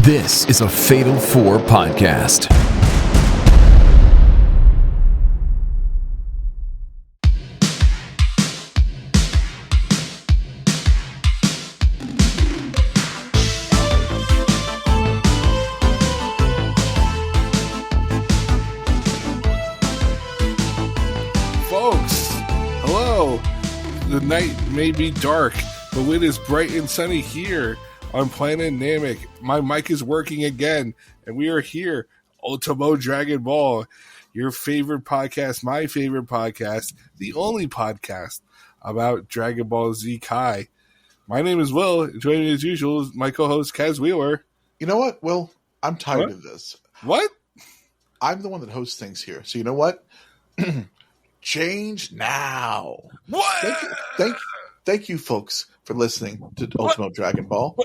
This is a Fatal 4 podcast. Folks, hello. The night may be dark, but it is bright and sunny here on Planet Namek. My mic is working again, and we are here. Ultimo Dragon Ball, your favorite podcast, my favorite podcast, the only podcast about Dragon Ball Z Kai. My name is Will. Joining me as usual is my co-host, Kaz Wheeler. You know what, Will? I'm tired of this. What? I'm the one that hosts things here. So you know what? Change now. What? Thank you, folks, for listening to Ultimo Dragon Ball.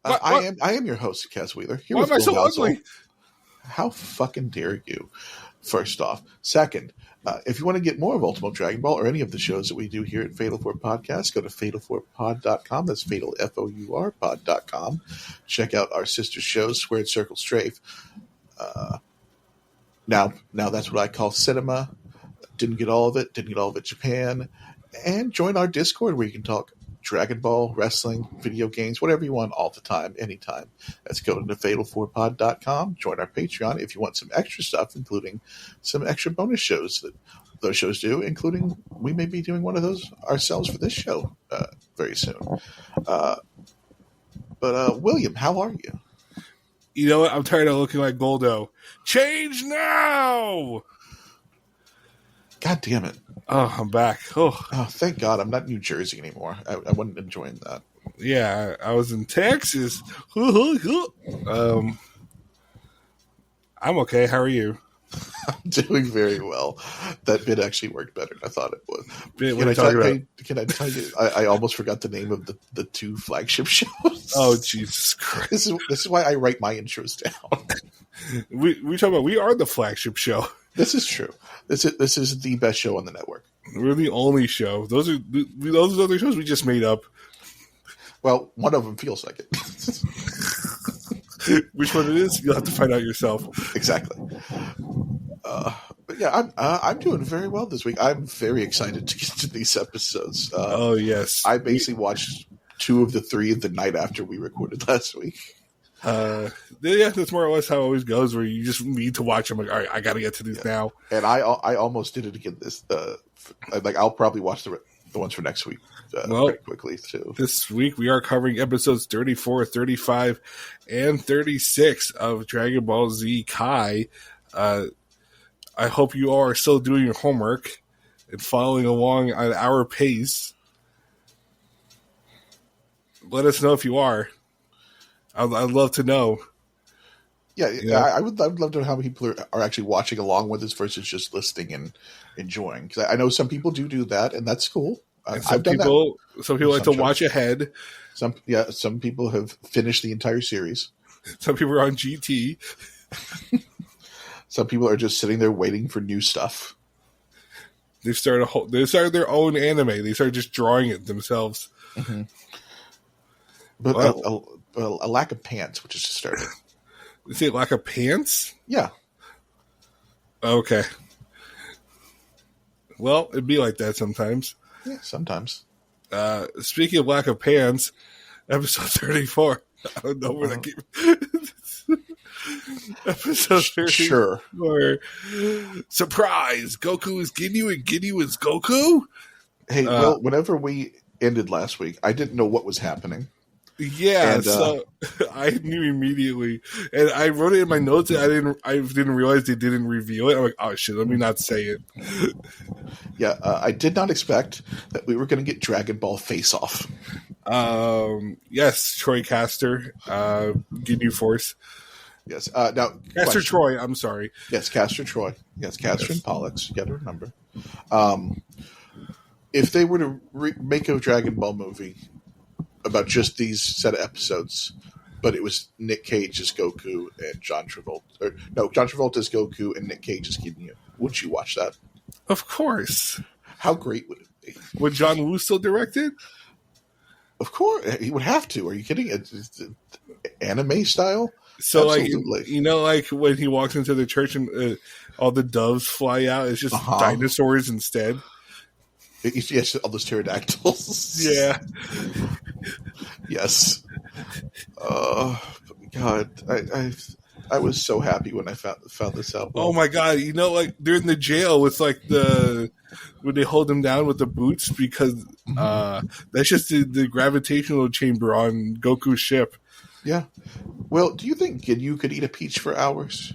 I am your host, Kaz Wheeler. Here Why am I so Basil. ugly? How fucking dare you? First off. Second, if you want to get more of Ultimo Dragon Ball or any of the shows that we do here at Fatal 4 Podcast, go to fatal4pod.com. That's fatal, F-O-U-R, pod.com. Check out our sister shows, Squared Circle Strafe. Now that's what I call cinema. Didn't get all of it, Japan. And join our Discord where you can talk Dragon Ball, wrestling, video games, whatever you want, all the time, anytime. Let's go to fatal4pod.com. Join our Patreon if you want some extra stuff, including some extra bonus shows that those shows do, including we may be doing one of those ourselves for this show very soon. But William, how are you? You know what? I'm tired of looking like Goldo. Change now! God damn it. Oh, I'm back. Oh, thank God I'm not in New Jersey anymore. I wasn't enjoying that. yeah, I was in Texas. I'm okay. How are you? I'm doing very well. That bit actually worked better than I thought it would. Can I tell you? I almost forgot the name of the two flagship shows. Oh, Jesus Christ! This is why I write my intros down. we talk about we are the flagship show. This is true. This is the best show on the network. We're the only show. Those other shows we just made up. Well, one of them feels like it. Which one it is? You'll have to find out yourself. Exactly. But yeah, I'm doing very well this week. I'm very excited to get to these episodes. Oh yes, I basically watched 2 of the 3 the night after we recorded last week. Yeah, that's more or less how it always goes. Where you just need to watch them. Like, all right, I got to get to these now. And I almost did it again. I'll probably watch the ones for next week. Pretty quickly too. This week we are covering episodes 34, 35, and 36 of Dragon Ball Z Kai. I hope you all are still doing your homework and following along at our pace. Let us know if you are. I'd love to know. Yeah. I would love to know how many people are actually watching along with us versus just listening and enjoying. Because I know some people do that, and that's cool. Some people like to watch ahead. Some people have finished the entire series. Some people are on GT. Some people are just sitting there waiting for new stuff. They started their own anime. They started just drawing it themselves. Mm-hmm. But a lack of pants, which is just starting. You say lack of pants? Yeah. Okay. Well, it'd be like that sometimes. Yeah, sometimes. Speaking of lack of pants, episode 34. I don't know where that came. Episode 34. Sure. Surprise! Goku is Ginyu and Ginyu is Goku? Hey, well, whenever we ended last week, I didn't know what was happening. Yeah, so I knew immediately, and I wrote it in my notes. And I didn't realize they didn't reveal it. I'm like, oh shit, let me not say it. Yeah, I did not expect that we were going to get Dragon Ball Face Off. Yes, Troy Caster, Ginyu Force. Yes. Now, Caster Troy. I'm sorry. Yes, Caster Troy. Yes, Caster and Pollux. You got to remember. If they were to make a Dragon Ball movie about just these set of episodes, but it was Nick Cage as Goku and John Travolta. John Travolta as Goku and Nick Cage as Ginyu. Would you watch that? Of course. How great would it be? Would John Woo still direct it? Of course, he would have to. Are you kidding? It's anime style. So, Absolutely. like when he walks into the church and all the doves fly out, it's just dinosaurs instead. Yes, all those pterodactyls. Yeah. Yes. God, I was so happy when I found this out. Oh my God! Like they're in the jail with like when they hold him down with the boots because that's just the gravitational chamber on Goku's ship. Yeah. Well, do you think Ginyu could eat a peach for hours?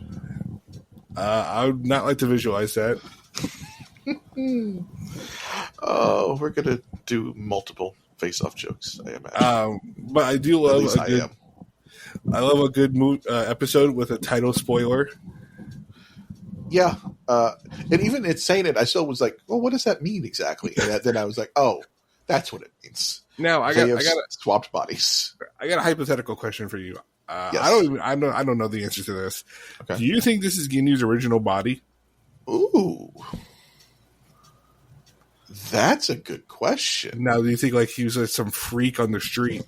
I would not like to visualize that. Oh, we're gonna do multiple face-off jokes, I imagine. But I do love I love a good episode with a title spoiler. Yeah, and even it's saying it, I still was like, "Well, what does that mean exactly?" And then I was like, "Oh, that's what it means." Now I got swapped bodies. I got a hypothetical question for you. Yes. I don't know the answer to this. Okay. Do you think this is Ginyu's original body? Ooh, that's a good question. Now, do you think like he was like some freak on the street?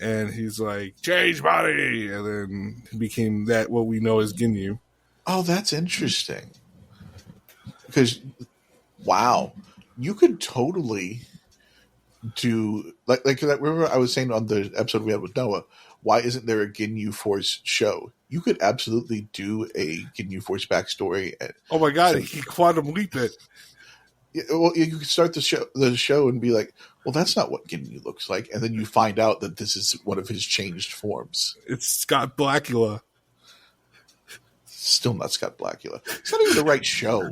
And he's like, change body, and then became what we know as Ginyu. Oh, that's interesting. Because, wow, you could totally do like remember I was saying on the episode we had with Noah, why isn't there a Ginyu Force show? You could absolutely do a Ginyu Force backstory. Oh my God, he quantum leap it. Yeah, well, you could start the show and be like, well, that's not what Ginyu looks like. And then you find out that this is one of his changed forms. It's Scott Blackula. Still not Scott Blackula. It's not even the right show.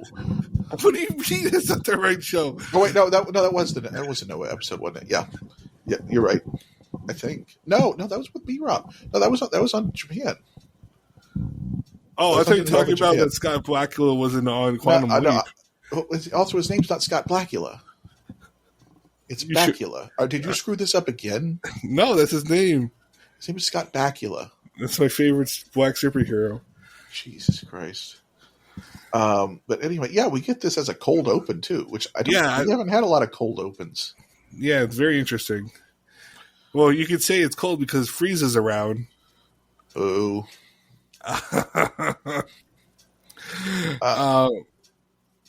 What do you mean it's not the right show? Oh, wait, that was a Noah episode, wasn't it? Yeah, you're right. I think. No, that was with B-Rob. No, that was on Japan. Oh, I thought you were talking about that Scott Blackula wasn't on Quantum Leap. Also, his name's not Scott Blackula. It's Bakula. Did you screw this up again? No, that's his name. His name is Scott Bakula. That's my favorite black superhero. Jesus Christ. But anyway, yeah, we get this as a cold open too, which we haven't had a lot of cold opens. Yeah, it's very interesting. Well, you could say it's cold because Frieza's around. Oh.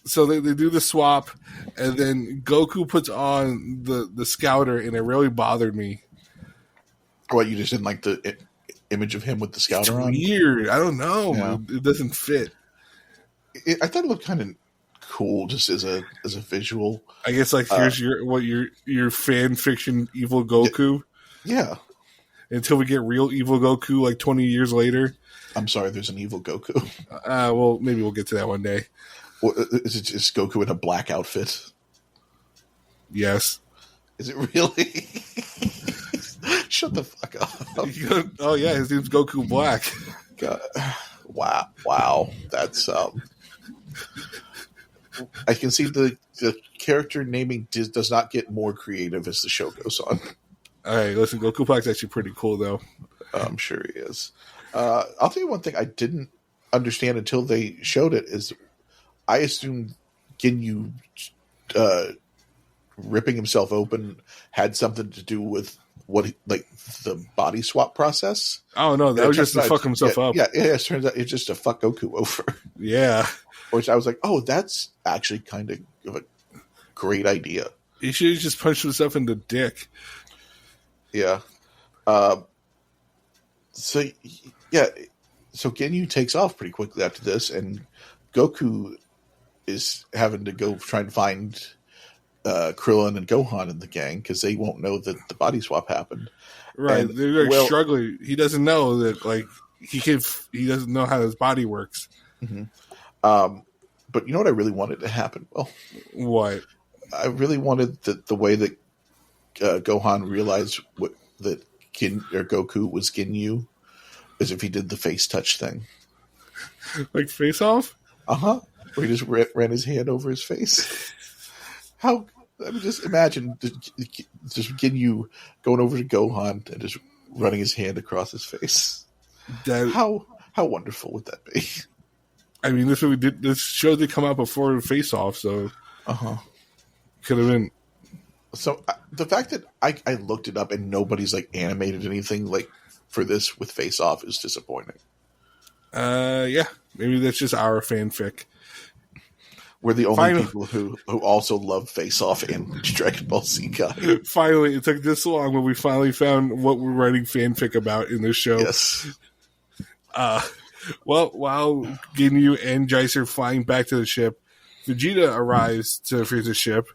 So they do the swap, and then Goku puts on the Scouter, and it really bothered me. What, you just didn't like the image of him with the Scouter on? Weird. I don't know. Yeah. It doesn't fit. I thought it looked kind of cool, just as a visual. I guess here's your fan fiction evil Goku. Yeah. Until we get real evil Goku 20 years later. I'm sorry, there's an evil Goku. Well, maybe we'll get to that one day. Well, is it just Goku in a black outfit? Yes. Is it really? Shut the fuck up. Oh yeah, his name's Goku Black. God. Wow. That's I can see the character naming does not get more creative as the show goes on. All right, listen, Goku Black's actually pretty cool though. I'm sure he is. I'll tell you one thing I didn't understand until they showed it is I assumed Ginyu ripping himself open had something to do with the body swap process. Oh no, that was just to fuck himself up. Yeah, it turns out it's just to fuck Goku over. Yeah. Which I was like, oh, that's actually kind of a great idea. He should have just punched himself in the dick. Yeah. So Ginyu takes off pretty quickly after this, and Goku is having to go try and find Krillin and Gohan in the gang because they won't know that the body swap happened. Right, and, they're struggling. He doesn't know that he doesn't know how his body works. Mm-hmm. But you know what I really wanted to happen? Well, what? I really wanted the way that Gohan realized that Goku was Ginyu, as if he did the face touch thing, like face off. Where he just ran his hand over his face. How? I mean, just imagine just Ginyu going over to Gohan and just running his hand across his face. How wonderful would that be? I mean, this show did come out before Face Off, so could have been. So the fact that I looked it up and nobody's like animated anything like for this with Face Off is disappointing. Yeah, maybe that's just our fanfic. We're the only people who also love Face Off and Dragon Ball Z guy. Finally, it took this long, but we finally found what we're writing fanfic about in this show. Yes. Well, while Ginyu and Jeice are flying back to the ship, Vegeta arrives to Frieza's ship.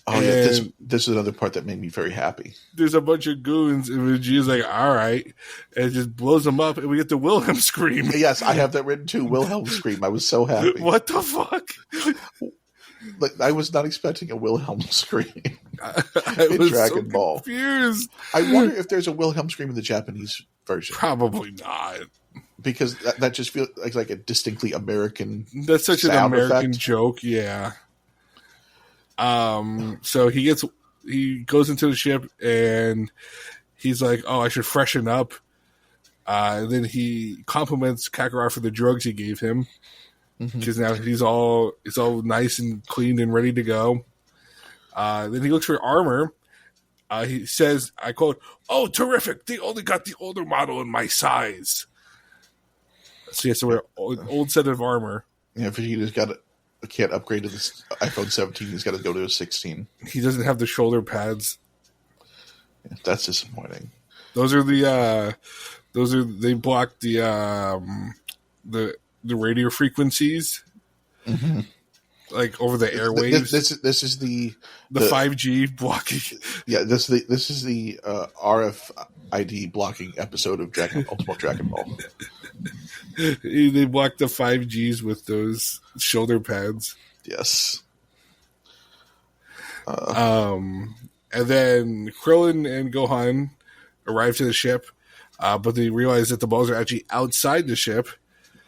Oh, yeah, this is another part that made me very happy. There's a bunch of goons, and Vegeta's like, all right, and it just blows them up, and we get the Wilhelm scream. Yes, I have that written too, Wilhelm scream. I was so happy. What the fuck? Like, I was not expecting a Wilhelm scream I in was Dragon so Ball. Confused. I wonder if there's a Wilhelm scream in the Japanese version. Probably not. Because that just feels like a distinctly American That's such an sound American effect. joke, yeah. So he goes into the ship and he's like, "Oh, I should freshen up." And then he compliments Kakarot for the drugs he gave him because now he's all nice and clean and ready to go. Then he looks for armor. He says, I quote, "Oh, terrific! They only got the older model in my size." So he has to wear an old set of armor. Yeah, Vegeta's can't upgrade to this iPhone 17. He's got to go to a 16. He doesn't have the shoulder pads. Yeah, that's disappointing. They block the radio frequencies, like over the airwaves. This is the 5G blocking. Yeah, this is the RFID blocking episode of Ultimate Dragon Ball. They block the 5Gs with those shoulder pads. Yes. And then Krillin and Gohan arrive to the ship, but they realize that the balls are actually outside the ship.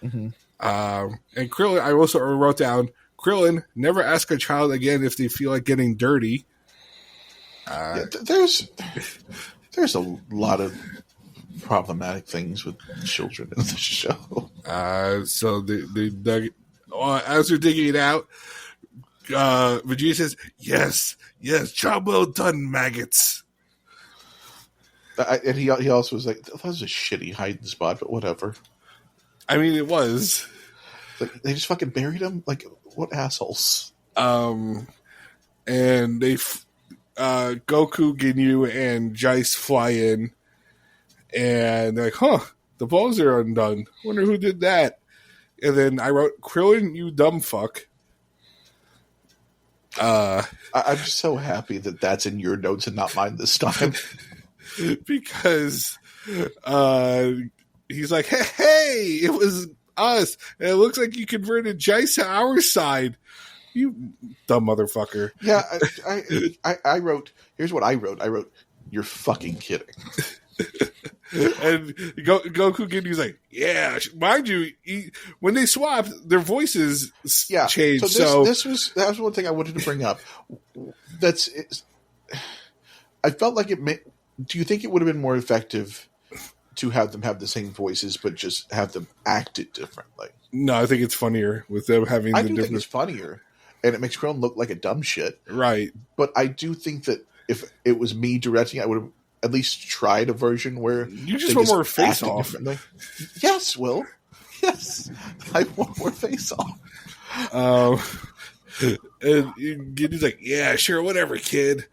And Krillin, I also wrote down, Krillin, never ask a child again if they feel like getting dirty. There's a lot of problematic things with children in the show. So they dug it. As they're digging it out, Vegeta says, yes, job well done, maggots. And he also was like, that was a shitty hiding spot, but whatever. I mean, it was. Like, they just fucking buried him? Like, what assholes? And they, Goku, Ginyu, and Jeice fly in, and they're like, the balls are undone. Wonder who did that. And then I wrote, Krillin, you dumb fuck. I'm just so happy that that's in your notes and not mine this time. Because he's like, hey, it was us. And it looks like you converted Jeice to our side. You dumb motherfucker. Yeah, I wrote, here's what I wrote. I wrote, you're fucking kidding. And Goku Ginyu's like, yeah, mind you, when they swapped, their voices changed. So that was one thing I wanted to bring up. I felt like do you think it would have been more effective to have them have the same voices, but just have them act it differently? No, I think it's funnier with them having I do think it's funnier, and it makes Krillin look like a dumb shit. Right. But I do think that if it was me directing, I would have at least tried a version where you just want more face off. Yes, Will. Yes, I want more face off. And he's like, yeah, sure, whatever, kid.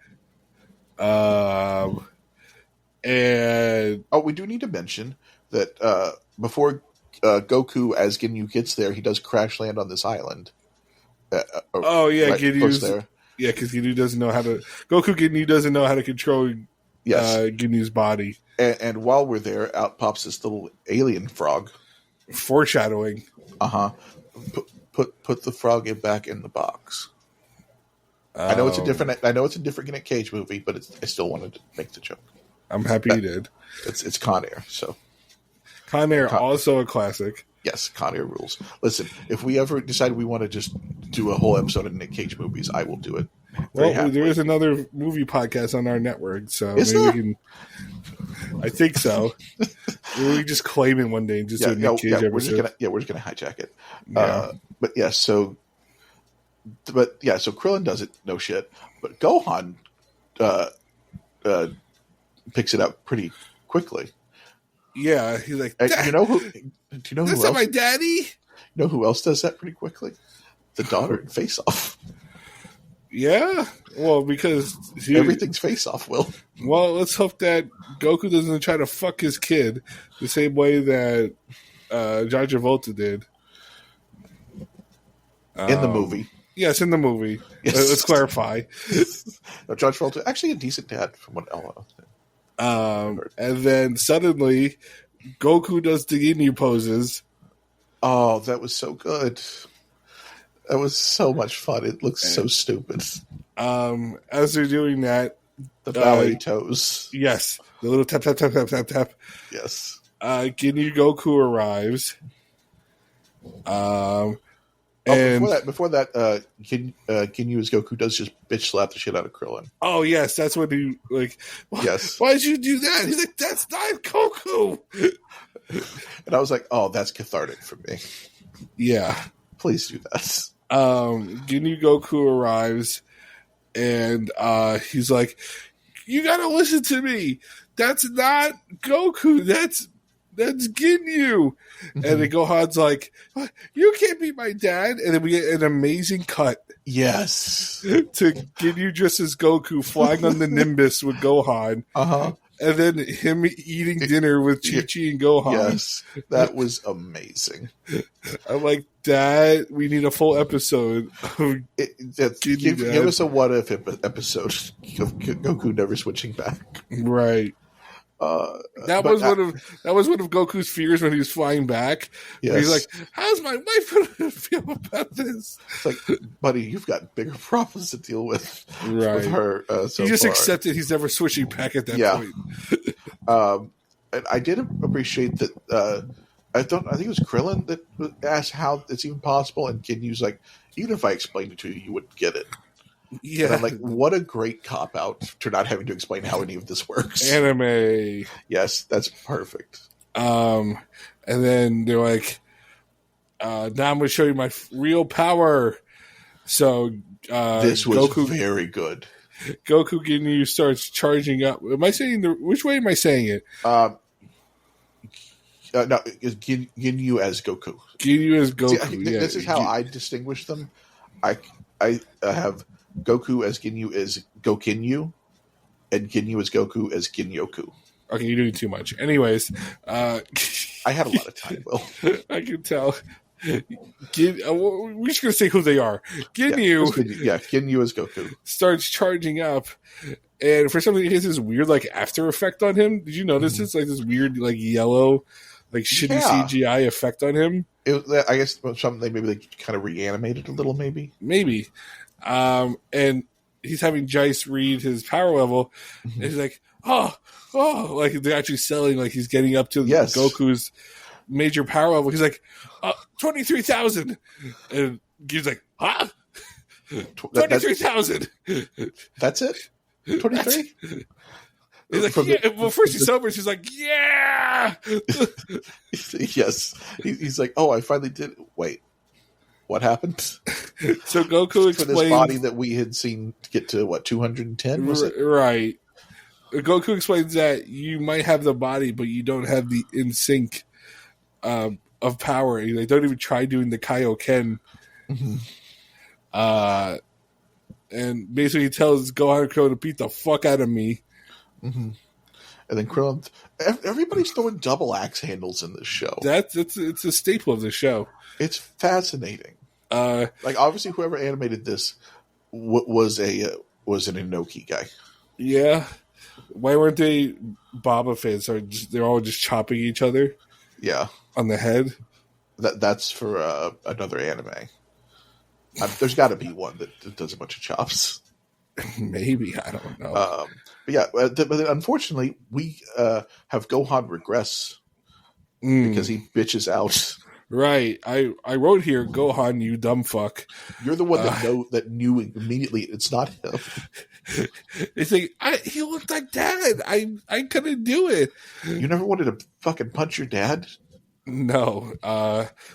And we do need to mention that before Goku as Ginyu gets there, he does crash land on this island. Ginyu's there. Yeah, because Ginyu doesn't know how to. Goku Ginyu doesn't know how to control. Yes. Ginyu's body. And while we're there, out pops this little alien frog. Foreshadowing. Put the frog back in the box. I know it's a different Nick Cage movie, but I still wanted to make the joke. I'm happy you did. It's Con Air, so Con Air also a classic. Yes, Con Air rules. Listen, if we ever decide we want to just do a whole episode of Nick Cage movies, I will do it. Well, there is another movie podcast on our network, so is maybe there? we can. I think so. We just claim it one day and just do a Nick Cage episode. We're just gonna hijack it. Yeah. So Krillin does it, no shit. But Gohan uh, uh, picks it up pretty quickly. Yeah, he's like, And you know who? Do you know that's who not else? my daddy. You know who else does that pretty quickly? The daughter in Face Off. Yeah, well, because Everything's Face Off. Well, let's hope that Goku doesn't try to fuck his kid the same way that John Travolta did in the movie. Yes, in the movie. Yes. Let's clarify. No, John Travolta, actually a decent dad from what Ella. And then suddenly, Goku does the Ginyu poses. Oh, that was so good. That was so much fun. It looks so stupid. As they're doing that, The ballet toes. Yes, the little tap tap tap tap tap tap. Yes. Ginyu Goku arrives. Before that, Ginyu as Goku does just bitch slap the shit out of Krillin. Oh yes, that's when he Yes. Why did you do that? He's like, that's not Goku. And I was like, oh, that's cathartic for me. Yeah. Please do that. Ginyu Goku arrives, and he's like, "You gotta listen to me. That's not Goku. That's Ginyu." Mm-hmm. And then Gohan's like, "You can't be my dad." And then we get an amazing cut. Yes. To Ginyu just as Goku flying on the Nimbus with Gohan. Uh-huh. And then him eating dinner with Chi-Chi and Gohan. Yes, that was amazing. I'm like, Dad, we need a full episode. Give us a what-if episode of Goku never switching back. Right. That was one of Goku's fears when he was flying back. Yes. He's like, how's my wife going to feel about this? It's like, buddy, you've got bigger problems to deal with right. her. He just accepted he's never switching back at that point. And I did appreciate that. I think it was Krillin that asked how it's even possible, and Ginyu's like, even if I explained it to you, you wouldn't get it. Yeah, and I'm like, what a great cop out for not having to explain how any of this works. Anime. Yes, that's perfect. And then they're like, now I'm going to show you my real power. So this was Goku, very good. Goku Ginyu starts charging up. Am I saying which way am I saying it? No, it's Ginyu as Goku. Ginyu as Goku. See, this is how I distinguish them. I have Goku as Ginyu is Gokinyu, and Ginyu as Goku as Ginyoku. Okay, you're doing too much. Anyways, I had a lot of time, Will. I can tell. We're just going to say who they are. Ginyu. Ginyu as Goku. Starts charging up, and for some reason, he has this weird, after effect on him. Did you notice this? This weird, yellow, shitty CGI effect on him? I guess something maybe they kind of reanimated a little, maybe. Maybe. And he's having Jice read his power level, and he's like, oh, they're actually selling, he's getting up to Goku's major power level. He's like, 23,000. And he's like, huh? 23,000. That's it? 23? He's like, yeah. Well, first he sobers. He's like, yeah. Yes. He's like, oh, I finally did it. Wait. What happened? So Goku explains... For this body that we had seen get to, 210? Was it? Right. Goku explains that you might have the body, but you don't have the in-sync of power. They don't even try doing the Kaioken. Mm-hmm. And basically he tells Gohan to beat the fuck out of me. Mm-hmm. And then Krillin... Everybody's throwing double axe handles in this show. It's a staple of the show. It's fascinating. Obviously, whoever animated this was an Inoki guy. Yeah. Why weren't they Baba fans? They're all just chopping each other. Yeah, on the head. That's for another anime. There's got to be one that does a bunch of chops. Maybe, I don't know. But unfortunately, we have Gohan regress because he bitches out. Right. I wrote here, Gohan, you dumb fuck. You're the one that knew immediately it's not him. It's like, he looked like Dad. I couldn't do it. You never wanted to fucking punch your dad? No.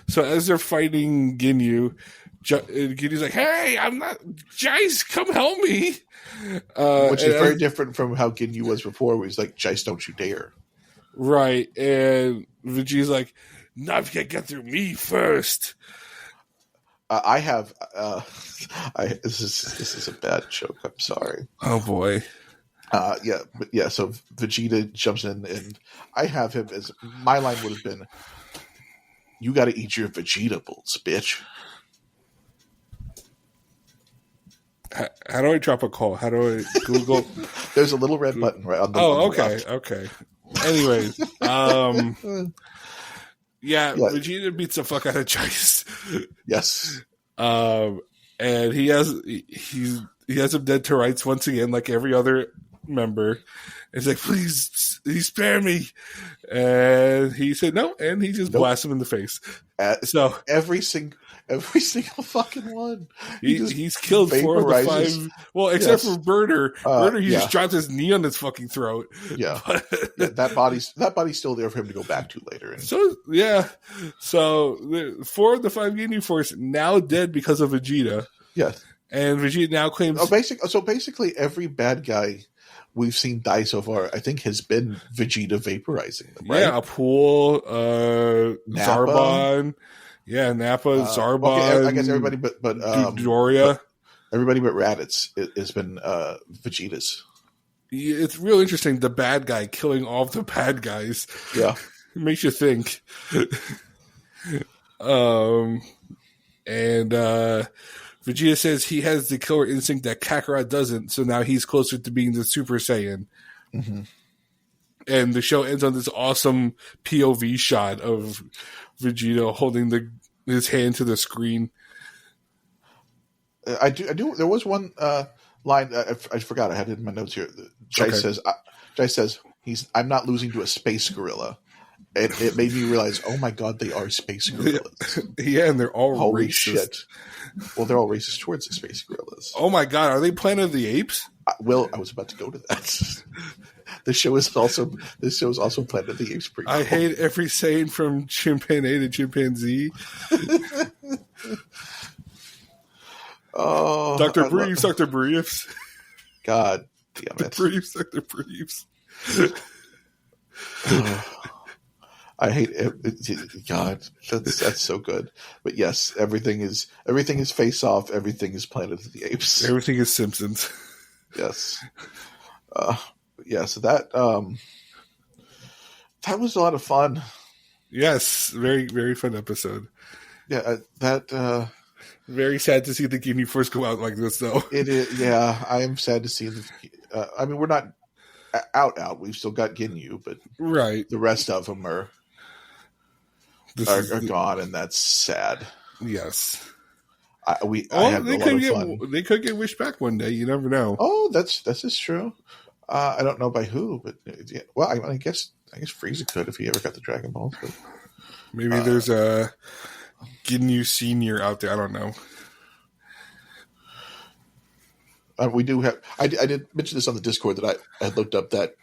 So as they're fighting Ginyu, Ginny's like, "Hey, I'm not Jice. Come help me." Which is very different from how Ginyu was before, where he's like, "Jice, don't you dare!" Right, and Vegeta's like, "Not can get through me first." I have. This is a bad joke. I'm sorry. Oh boy. So Vegeta jumps in, and I have him as my line would have been, "You got to eat your Vegetables, bitch." How do I drop a call? How do I Google? There's a little red button right on the. Okay. Anyways, Vegeta beats the fuck out of Jice. Yes. And he has him dead to rights once again, like every other member. He's like, "Please, spare me," and he said no, and he just blasts him in the face. So every single fucking one. He's killed 4 of the 5. Well, except for Burner. Burner, he just dropped his knee on his fucking throat. Yeah, that body's still there for him to go back to later. So 4 of the 5 Ginyu Force now dead because of Vegeta. Yes, and Vegeta now claims. So basically, every bad guy we've seen die so far, I think, has been Vegeta vaporizing them. Right? Yeah, Apool, Zarbon. Yeah, Nappa, Zarbon. Okay, I guess everybody but Doria. Everybody but Raditz has been Vegeta's. It's real interesting. The bad guy killing all of the bad guys. Yeah, it makes you think. And Vegeta says he has the killer instinct that Kakarot doesn't, so now he's closer to being the Super Saiyan. Mm-hmm. And the show ends on this awesome POV shot of Vegeta holding his hand to the screen. I do. There was one line I forgot. I had it in my notes here. Jice says, "I'm not losing to a space gorilla." It made me realize, oh my god, they are space gorillas. Yeah, and they're all holy racist. Shit. Well, they're all racist towards the space gorillas. Oh my god, are they Planet of the Apes? I was about to go to that. This show is also Planet of the Apes prequel. I hate every saying from chimpanzee to chimpanzee. Oh, Dr. Briefs, Dr. Briefs. God damn it. Dr. Briefs. I hate it. God, that's so good. But yes, everything is Face Off. Everything is Planet of the Apes. Everything is Simpsons. Yes. So that was a lot of fun. Yes, very, very fun episode. Yeah, very sad to see the Ginyu Force go out like this, though. It is. Yeah, I am sad to see. I mean, we're not out. We've still got Ginyu, but right, the rest of them are gone, and that's sad. Yes. They could get wished back one day. You never know. Oh, this is true. I don't know by who, but well, I guess Frieza could if he ever got the Dragon Balls. But maybe there's a Ginyu Senior out there. I don't know. We do have. I did mention this on the Discord that I had looked up that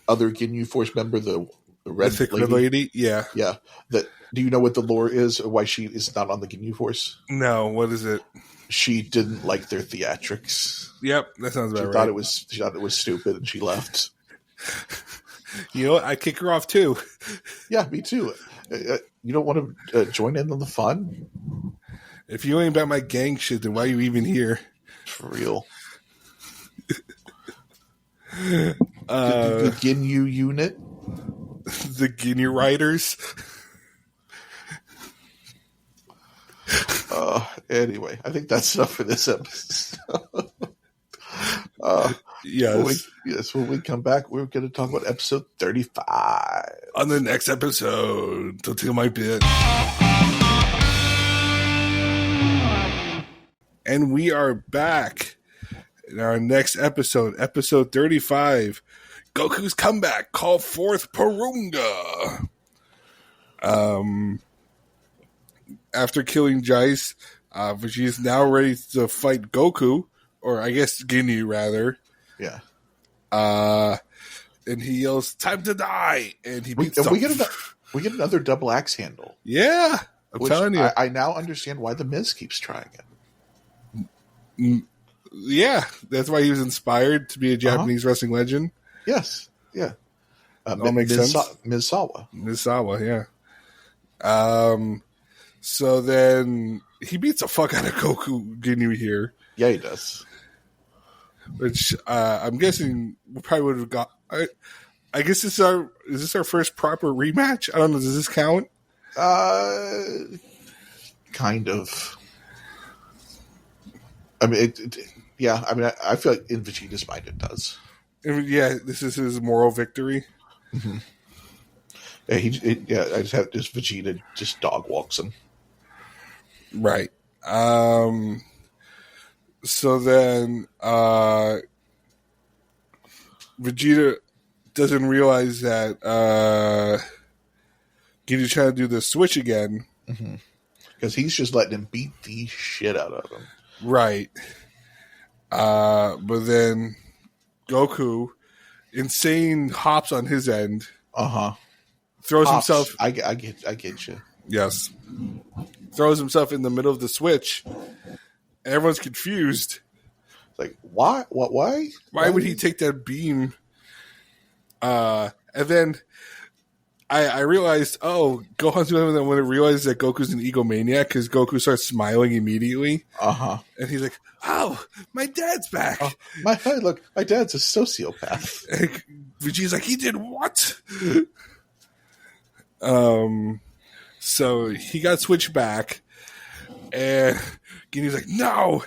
other Ginyu Force member, the red lady. Yeah. Do you know what the lore is, or why she is not on the Ginyu Force? No. What is it? She didn't like their theatrics. Yep, that sounds about right. She thought it was stupid, and she left. You know what? I'd kick her off too. Yeah, me too. You don't want to join in on the fun? If you ain't about my gang shit, then why are you even here? For real. The Ginyu unit? The Ginyu Riders? Anyway, I think that's enough for this episode. Yes. When we come back, we're going to talk about episode 35. On the next episode, don't take my bit. And we are back in our next episode, episode 35. Goku's comeback, call forth Porunga. After killing Jice, Vegeta is now ready to fight Goku, or I guess Ginyu rather. Yeah. And he yells, "Time to die!" And he beats we get another double axe handle. Yeah. I'm telling you. I now understand why the Miz keeps trying it. Yeah, that's why he was inspired to be a Japanese wrestling legend. Yes, yeah. All makes sense. Misawa, yeah. So then he beats the fuck out of Goku Ginyu here. Yeah, he does. Which I'm guessing we probably would have got. I guess is this our first proper rematch? I don't know. Does this count? Kind of. I mean, yeah. I mean, I feel like in Vegeta's mind it does. Yeah, this is his moral victory. Mm-hmm. Yeah, I just have this Vegeta just dog walks him. Right. So then Vegeta doesn't realize that Ginyu's trying to do the switch again. Because he's just letting him beat the shit out of him. Right. But then Goku, insane hops on his end. Throws himself. I get you. Yes. Throws himself in the middle of the switch. Everyone's confused. Like, why? What? Why? Why would he take that beam? And then I realized, Gohan's the only one that realizes that Goku's an egomaniac because Goku starts smiling immediately. And he's like, "Oh, my dad's back." Look, my dad's a sociopath. And Vegeta's like, "He did what?" So he got switched back, and Ginyu's like, "No."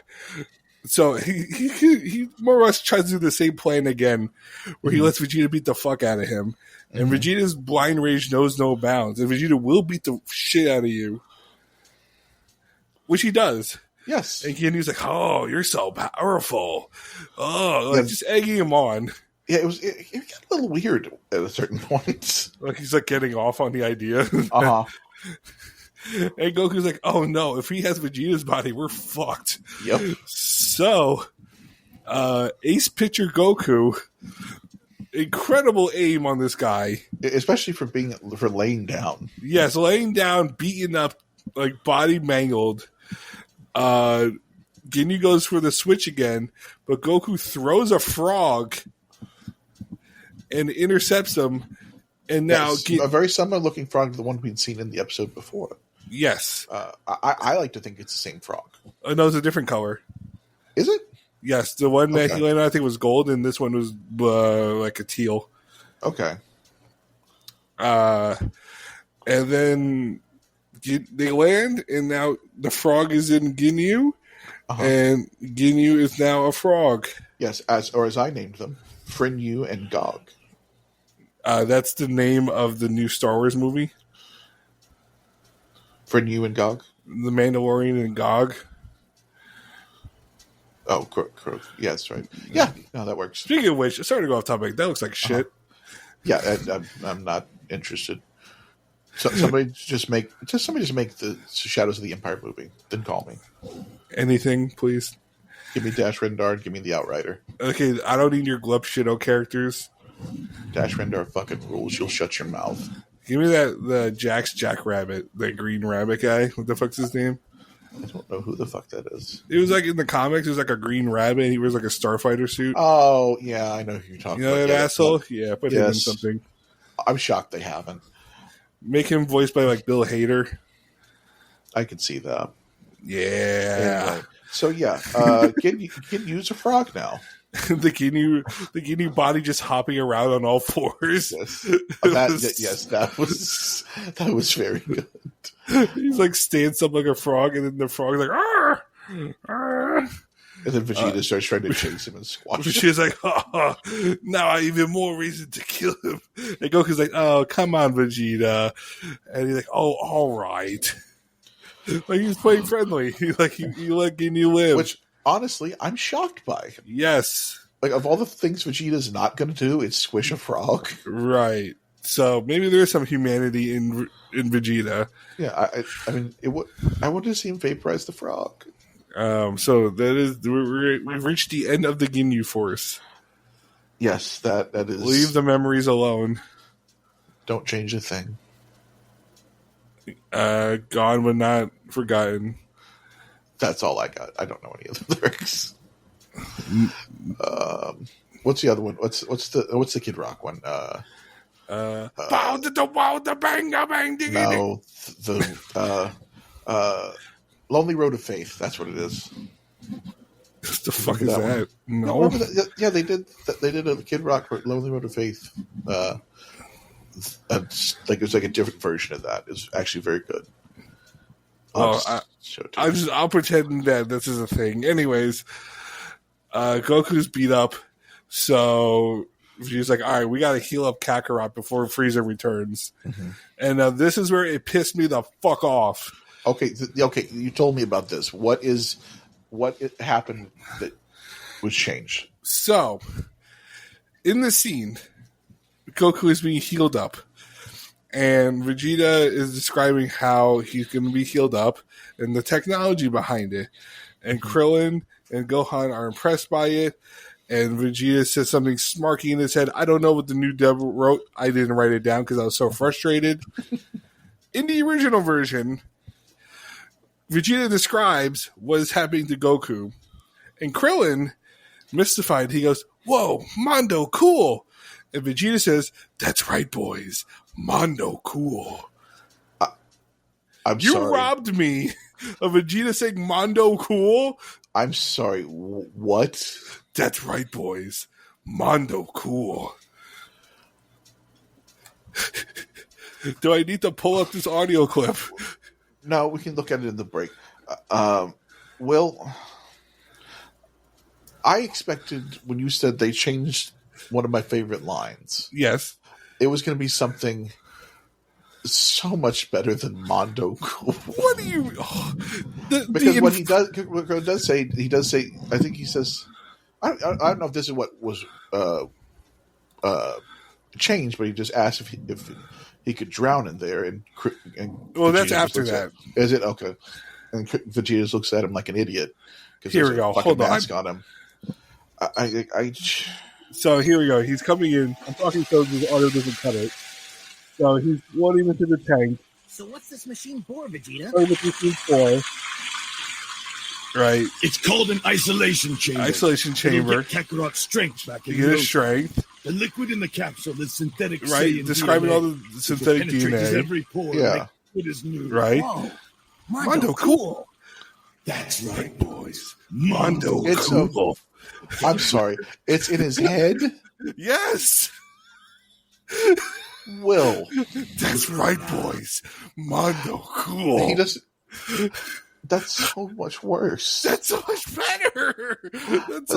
So he more or less tries to do the same plan again, where he lets Vegeta beat the fuck out of him. And Vegeta's blind rage knows no bounds. And Vegeta will beat the shit out of you. Which he does. Yes. And Ginyu's like, "Oh, you're so powerful." Just egging him on. Yeah, it got a little weird at a certain point. Like he's like getting off on the idea. And Goku's like, "Oh no, if he has Vegeta's body, we're fucked." Yep. So, Ace Picture Goku, incredible aim on this guy. Especially for laying down. Yes, laying down, beaten up, like body mangled. Ginyu goes for the switch again, but Goku throws a frog and intercepts him. And now a very similar looking frog to the one we'd seen in the episode before. Yes. I like to think it's the same frog. Oh, no, it's a different color. Is it? Yes, the one that he landed on, I think, was gold, and this one was like a teal. Okay. And then they land, and now the frog is in Ginyu, and Ginyu is now a frog. Yes, as I named them, Frinyu and Gog. That's the name of the new Star Wars movie. Frinyu and Gog? The Mandalorian and Gog. Oh, yes, right. Yeah, no, that works. Speaking of which, sorry to go off topic. That looks like shit. Yeah, I'm not interested. So somebody just make the Shadows of the Empire movie. Then call me. Anything, please. Give me Dash Rendar and give me the Outrider. Okay, I don't need your Glup Shido characters. Dash Rendar fucking rules. You'll shut your mouth. Give me the Jackrabbit, the green rabbit guy. What the fuck's his name? I don't know who the fuck that is. It was like in the comics, it was like a green rabbit, and he wears like a starfighter suit. Oh, yeah, I know who you're talking about. You know that asshole? Yeah, put him in something. I'm shocked they haven't. Make him voiced by like Bill Hader. I could see that. Yeah. Anyway, so yeah, can use a frog now. the Ginyu body just hopping around on all fours. Yes, that was very good. He's like stands up like a frog, and then the frog's like, "Arr! Arr!" And then Vegeta starts trying to chase him and squash him. She's like, now I even more reason to kill him. And Goku's like, "Oh, come on, Vegeta." And he's like, "Oh, all right." Like he's playing friendly. He's like, you let Ginyu live. Which, honestly, I'm shocked by. Yes. Like, of all the things Vegeta's not going to do, it's squish a frog. Right. So maybe there's some humanity in Vegeta. Yeah, I mean, I would have seen vaporize the frog. So that is we've reached the end of the Ginyu Force. Yes, that is. Leave the memories alone. Don't change a thing. Gone but not forgotten. That's all I got. I don't know any other lyrics. What's the other one? What's the Kid Rock one? Bow to the wall, the bang, bang, ding. No, the Lonely Road of Faith. That's what it is. What the fuck is that that? one. No. Yeah, they did. They did a Kid Rock Lonely Road of Faith. It was like a different version of that. It's actually very good. I'll pretend that this is a thing. Anyways, Goku's beat up, so she's like, all right, we got to heal up Kakarot before Frieza returns. Mm-hmm. And this is where it pissed me the fuck off. Okay, you told me about this. What happened that was changed? So, in the scene, Goku is being healed up. And Vegeta is describing how he's going to be healed up and the technology behind it. And Krillin and Gohan are impressed by it. And Vegeta says something smarky in his head. I don't know what the new devil wrote. I didn't write it down because I was so frustrated. In the original version, Vegeta describes what is happening to Goku. And Krillin, mystified, he goes, whoa, Mondo Cool. And Vegeta says, that's right, boys. Mondo Cool. I'm you sorry. robbed me of Vegeta saying Mondo Cool. I'm sorry. What? That's right, boys. Mondo Cool. Do I need to pull up this audio clip? No, we can look at it in the break. Well, I expected when you said they changed one of my favorite lines. Yes. It was going to be something so much better than Mondo Cool. What do you... Oh, because what he does say, I think he says... I don't know if this is what was changed, but he just asked if he could drown in there. And well, that's after that. Is it? Okay. And Vegeta looks at him like an idiot. Here we go. Hold on. Mask on him. So here we go. He's coming in. I'm talking so the audio doesn't cut it. So he's loading into the tank. So what's this machine for, Vegeta? What is this machine for? Right. It's called an isolation chamber. Isolation chamber. Get Kakarot's strength back in his strength. The liquid in the capsule is synthetic. Right. Describing DNA. All the synthetic DNA. Every pore. Yeah. It is new. Right. Whoa. Mondo Cool. That's right, boys. Mondo Cool. I'm sorry. It's in his head? Yes. Will. That's right, boys. Mondo Cool. He doesn't... That's so much worse. That's so much better. That's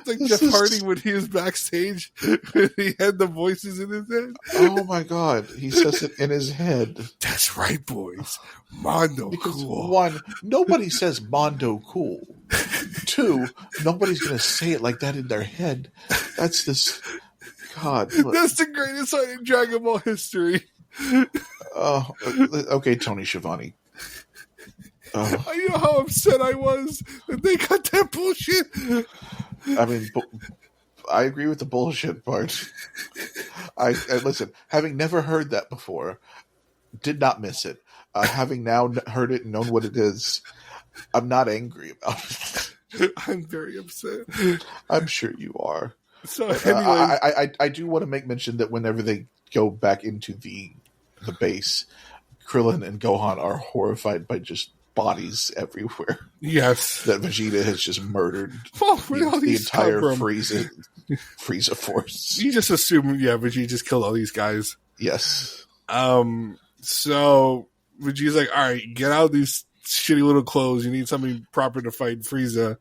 like Jeff Hardy when he was backstage when he had the voices in his head. Oh my God. He says it in his head. That's right, boys. Mondo Cool. One, nobody says Mondo Cool. Two, nobody's going to say it like that in their head. That's this... God. That's the greatest line in Dragon Ball history. Okay, Tony Schiavone. You know how upset I was that they got that bullshit? I mean, I agree with the bullshit part. I listen, having never heard that before, did not miss it. Having now heard it and known what it is, I'm not angry about it. I'm very upset. I'm sure you are. So anyway, I do want to make mention that whenever they go back into the base, Krillin and Gohan are horrified by just bodies everywhere. Yes. That Vegeta has just murdered the entire Frieza force. You just assume, Vegeta just killed all these guys. Yes. So Vegeta's like, all right, get out of these shitty little clothes. You need something proper to fight Frieza.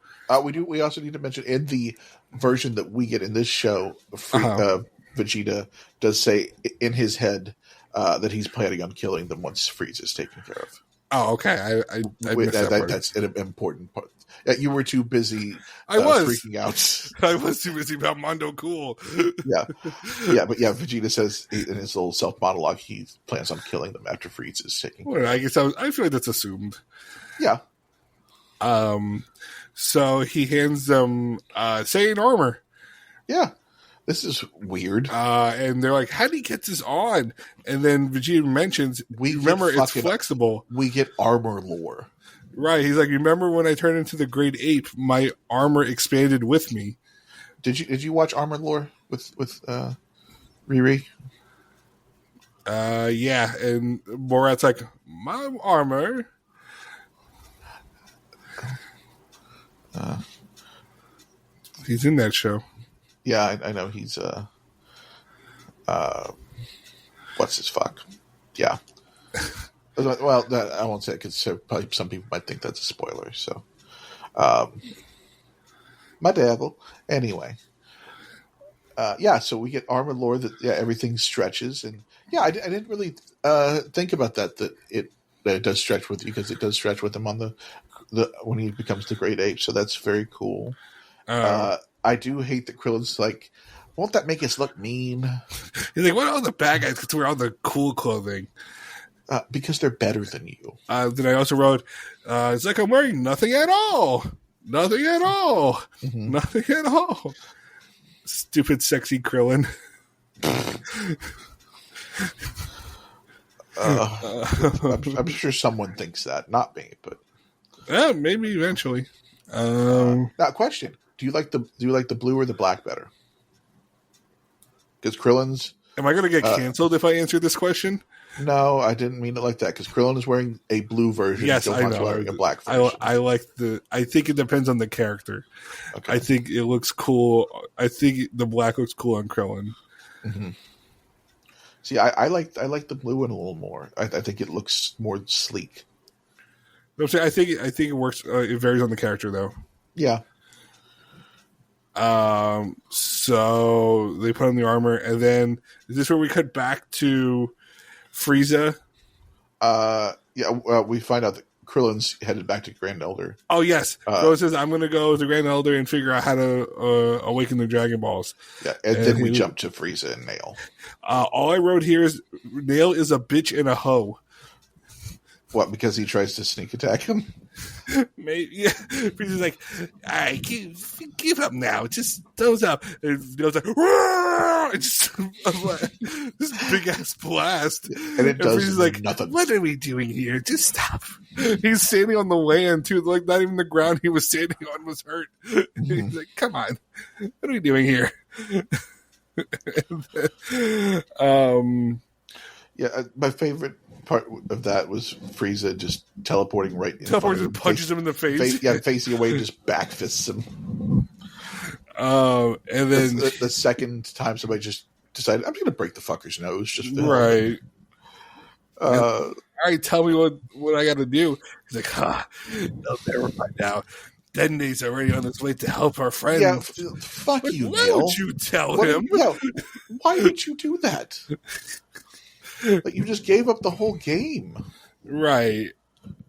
We also need to mention in the version that we get in this show, Vegeta does say in his head that he's planning on killing them once Frieza's taken care of. Oh, okay. I missed that part. That's an important part. You were too busy. I was freaking out. I was too busy about Mondo Cool. But Vegeta says in his little self monologue he plans on killing them after Frieza's taken care of. I guess I feel like that's assumed. Yeah. So he hands them Saiyan armor. Yeah. This is weird. And they're like, how do you get this on? And then Vegeta mentions, remember, it's flexible. We get armor lore. Right. He's like, remember when I turned into the great ape, my armor expanded with me. Did you watch Armor Lore with Riri? Yeah. And Borat's like, my armor. He's in that show. Yeah, I know he's what's his fuck? Yeah. Well, I won't say it because probably some people might think that's a spoiler. So, my devil. Anyway, yeah. So we get armor lore that everything stretches, and I didn't really think about that it does stretch with you, because it does stretch with him on the when he becomes the great ape. So that's very cool. I do hate that Krillin's like, won't that make us look mean? He's like, what are all the bad guys get to wear all the cool clothing? Because they're better than you. Then I also wrote, it's like I'm wearing nothing at all. Nothing at all. Mm-hmm. Nothing at all. Stupid, sexy Krillin. I'm sure someone thinks that. Not me, but maybe eventually. Now, question: Do you like the blue or the black better? Because Krillin's. Am I going to get canceled if I answer this question? No, I didn't mean it like that. Because Krillin is wearing a blue version. Yes, I know. Wearing a black version. I think it depends on the character. Okay. I think it looks cool. I think the black looks cool on Krillin. Mm-hmm. See, I like the blue one a little more. I think it looks more sleek. No, I think it works. It varies on the character, though. Yeah. So they put on the armor, and then is this where we cut back to Frieza? We find out that Krillin's headed back to Grand Elder. Oh yes, Krillin says, "I'm going to go to Grand Elder and figure out how to awaken the Dragon Balls." Yeah, and then we jump to Frieza and Nail. All I wrote here is Nail is a bitch and a hoe. What? Because he tries to sneak attack him? Maybe. Yeah. Frieza's like, "I give up now. Just doze up." And Nail's like, and just this big ass blast. And it does Frieza's like, nothing. "What are we doing here? Just stop." He's standing on the land too. Like not even the ground he was standing on was hurt. Mm-hmm. He's like, "Come on, what are we doing here?" My favorite part of that was Frieza just teleporting right in front of him. Punches him in the face. Facing away, just back fists him. And then the second time somebody just decided, I'm just going to break the fucker's nose. Just right. All right, tell me what I got to do. He's like, they'll never find out. Dende's already on his way to help our friend. Yeah, fuck you, Why Neil. would you tell him? Why would you do that? Like, you just gave up the whole game. Right.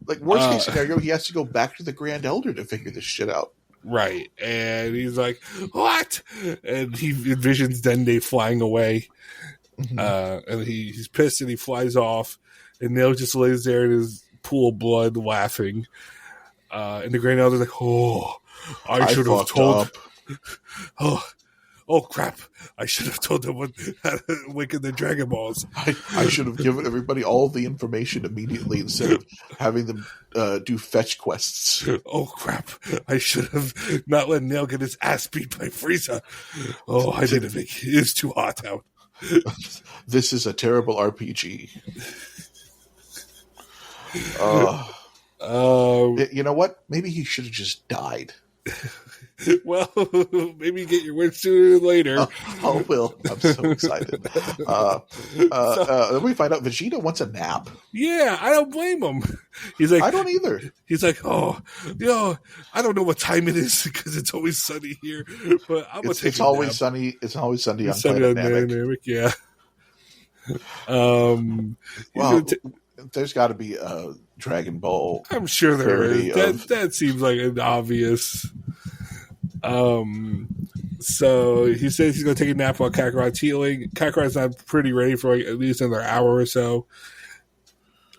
Like, worst case scenario, he has to go back to the Grand Elder to figure this shit out. Right. And he's like, what? And he envisions Dende flying away. Mm-hmm. And he's pissed and he flies off. And Nail just lays there in his pool of blood laughing. And the Grand Elder's like, I should have told. Oh crap! I should have told them how to awaken the Dragon Balls. I should have given everybody all the information immediately instead of having them do fetch quests. Oh crap! I should have not let Nail get his ass beat by Frieza. Oh, I didn't think it's too hot out. This is a terrible RPG. You know what? Maybe he should have just died. Well, maybe get your wish sooner than later. Will. I'm so excited. Then we find out Vegeta wants a nap. Yeah, I don't blame him. He's like, I don't either. He's like, I don't know what time it is because it's always sunny here, but I'm gonna take it's always nap. Sunny. It's always sunny on Planet Namek. Yeah. There's got to be a Dragon Ball. I'm sure there is. That seems like an obvious. So he says he's going to take a nap while Kakarot's healing. Kakarot's not pretty ready for at least another hour or so.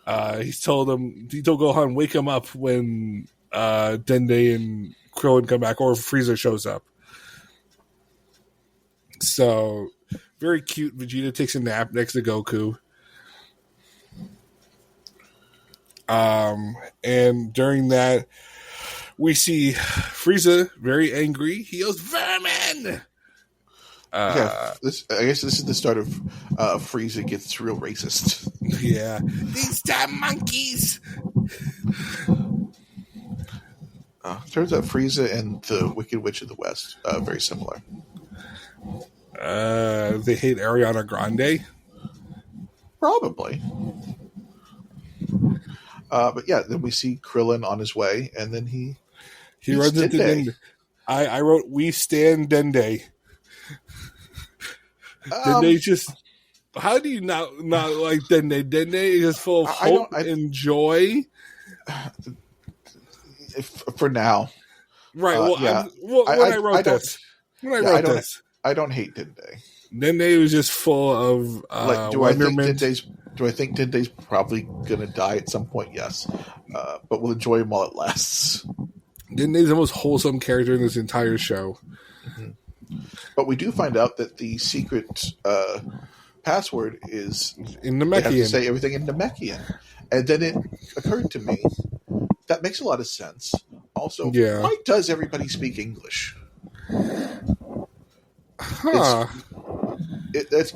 He told Gohan wake him up when Dende and Krillin come back, or if Frieza shows up. So, very cute. Vegeta takes a nap next to Goku. And during that, we see Frieza very angry. He yells, "Vermin!" I guess this is the start of Frieza gets real racist. Yeah. These damn monkeys! Turns out Frieza and the Wicked Witch of the West very similar. They hate Ariana Grande. Probably. But yeah, then we see Krillin on his way, and then he runs into Dende. I wrote, "We stand Dende." Dende just... How do you not like Dende? Dende is just full of hope and joy. For now. Right. Well, yeah. When I wrote this. I don't hate Dende. Dende was just full of wonderment. Do I think Dende's probably going to die at some point? Yes. But we'll enjoy him while it lasts. Dende's the most wholesome character in this entire show. Mm-hmm. But we do find out that the secret password is in Namekian. They have to say everything in Namekian. And then it occurred to me, that makes a lot of sense. Also, why does everybody speak English? Huh. That's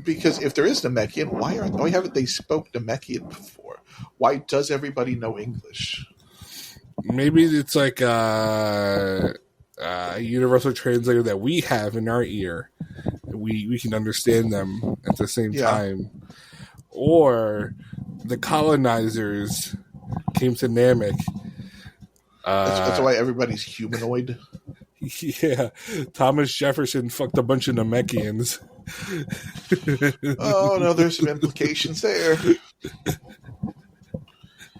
because if there is Namekian, why haven't they spoke Namekian before? Why does everybody know English? Maybe it's like a universal translator that we have in our ear. We can understand them at the same time. Or the colonizers came to Namek. That's why everybody's humanoid. Yeah, Thomas Jefferson fucked a bunch of Namekians. Oh no, there's some implications there.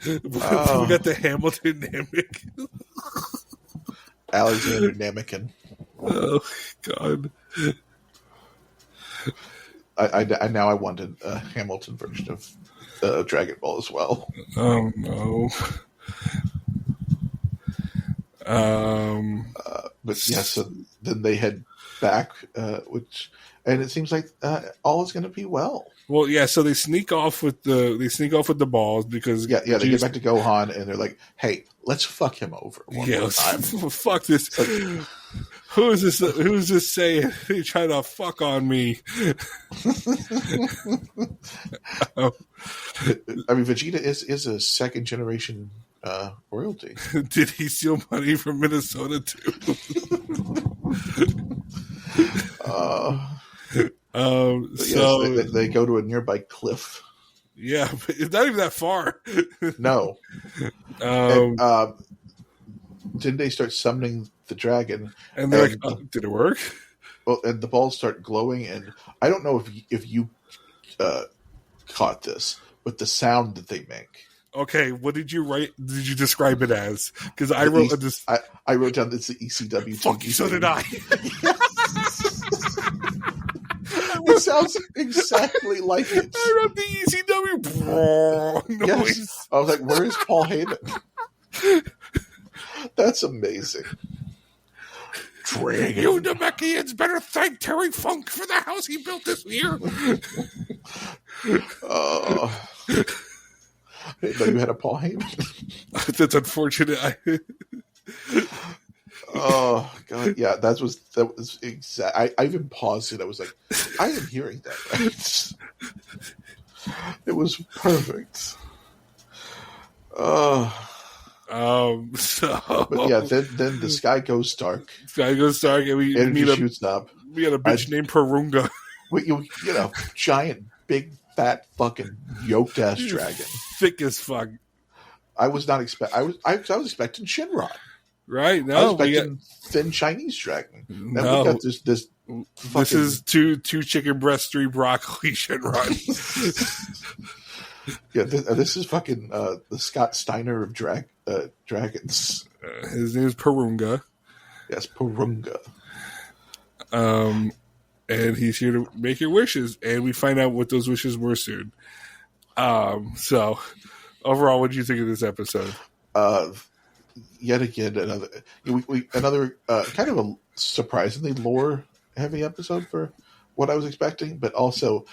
We got the Hamilton Namek. Alexander Namekian. Oh God! I now wanted a Hamilton version of Dragon Ball as well. Oh no. But so then they head back, and it seems like all is going to be well. Well, yeah. So they sneak off with the balls because they get back to Gohan and they're like, "Hey, let's fuck him over one more time." Fuck this. Who is this? Who's this saying he tried to fuck on me? I mean, Vegeta is a second generation royalty. Did he steal money from Minnesota too? Yes, they go to a nearby cliff. Yeah, but it's not even that far. No. Dende starts summoning the dragon, and they're like, "Did it work?" Well, and the balls start glowing, and I don't know if you caught this, but the sound that they make. Okay, what did you write? Did you describe it as? Because I wrote this. I wrote down it's the ECW. Fuck you, so did I. It sounds exactly like it. I wrote the ECW noise. Yes. I was like, "Where is Paul Heyman?" That's amazing. Dragon. You Namekians better thank Terry Funk for the house he built this year. I didn't know you had a Paul Heyman. That's unfortunate. Oh God, yeah, that was exact. I even paused it. I was like, I am hearing that right. It was perfect. But yeah, then the sky goes dark. And we meet shoots up. We got a bitch named Porunga. You know, giant, big, fat, fucking yoked ass dragon, thick as fuck. I was not I was expecting Shinron. Right? No, I was expecting thin Chinese dragon. Then we got this. This is two chicken breasts, 3 broccoli Shinron. Yeah, this is fucking the Scott Steiner of dragons. His name is Porunga. Yes, Porunga. And he's here to make your wishes, and we find out what those wishes were soon. So, overall, what did you think of this episode? Yet again, another kind of a surprisingly lore heavy episode for what I was expecting, but also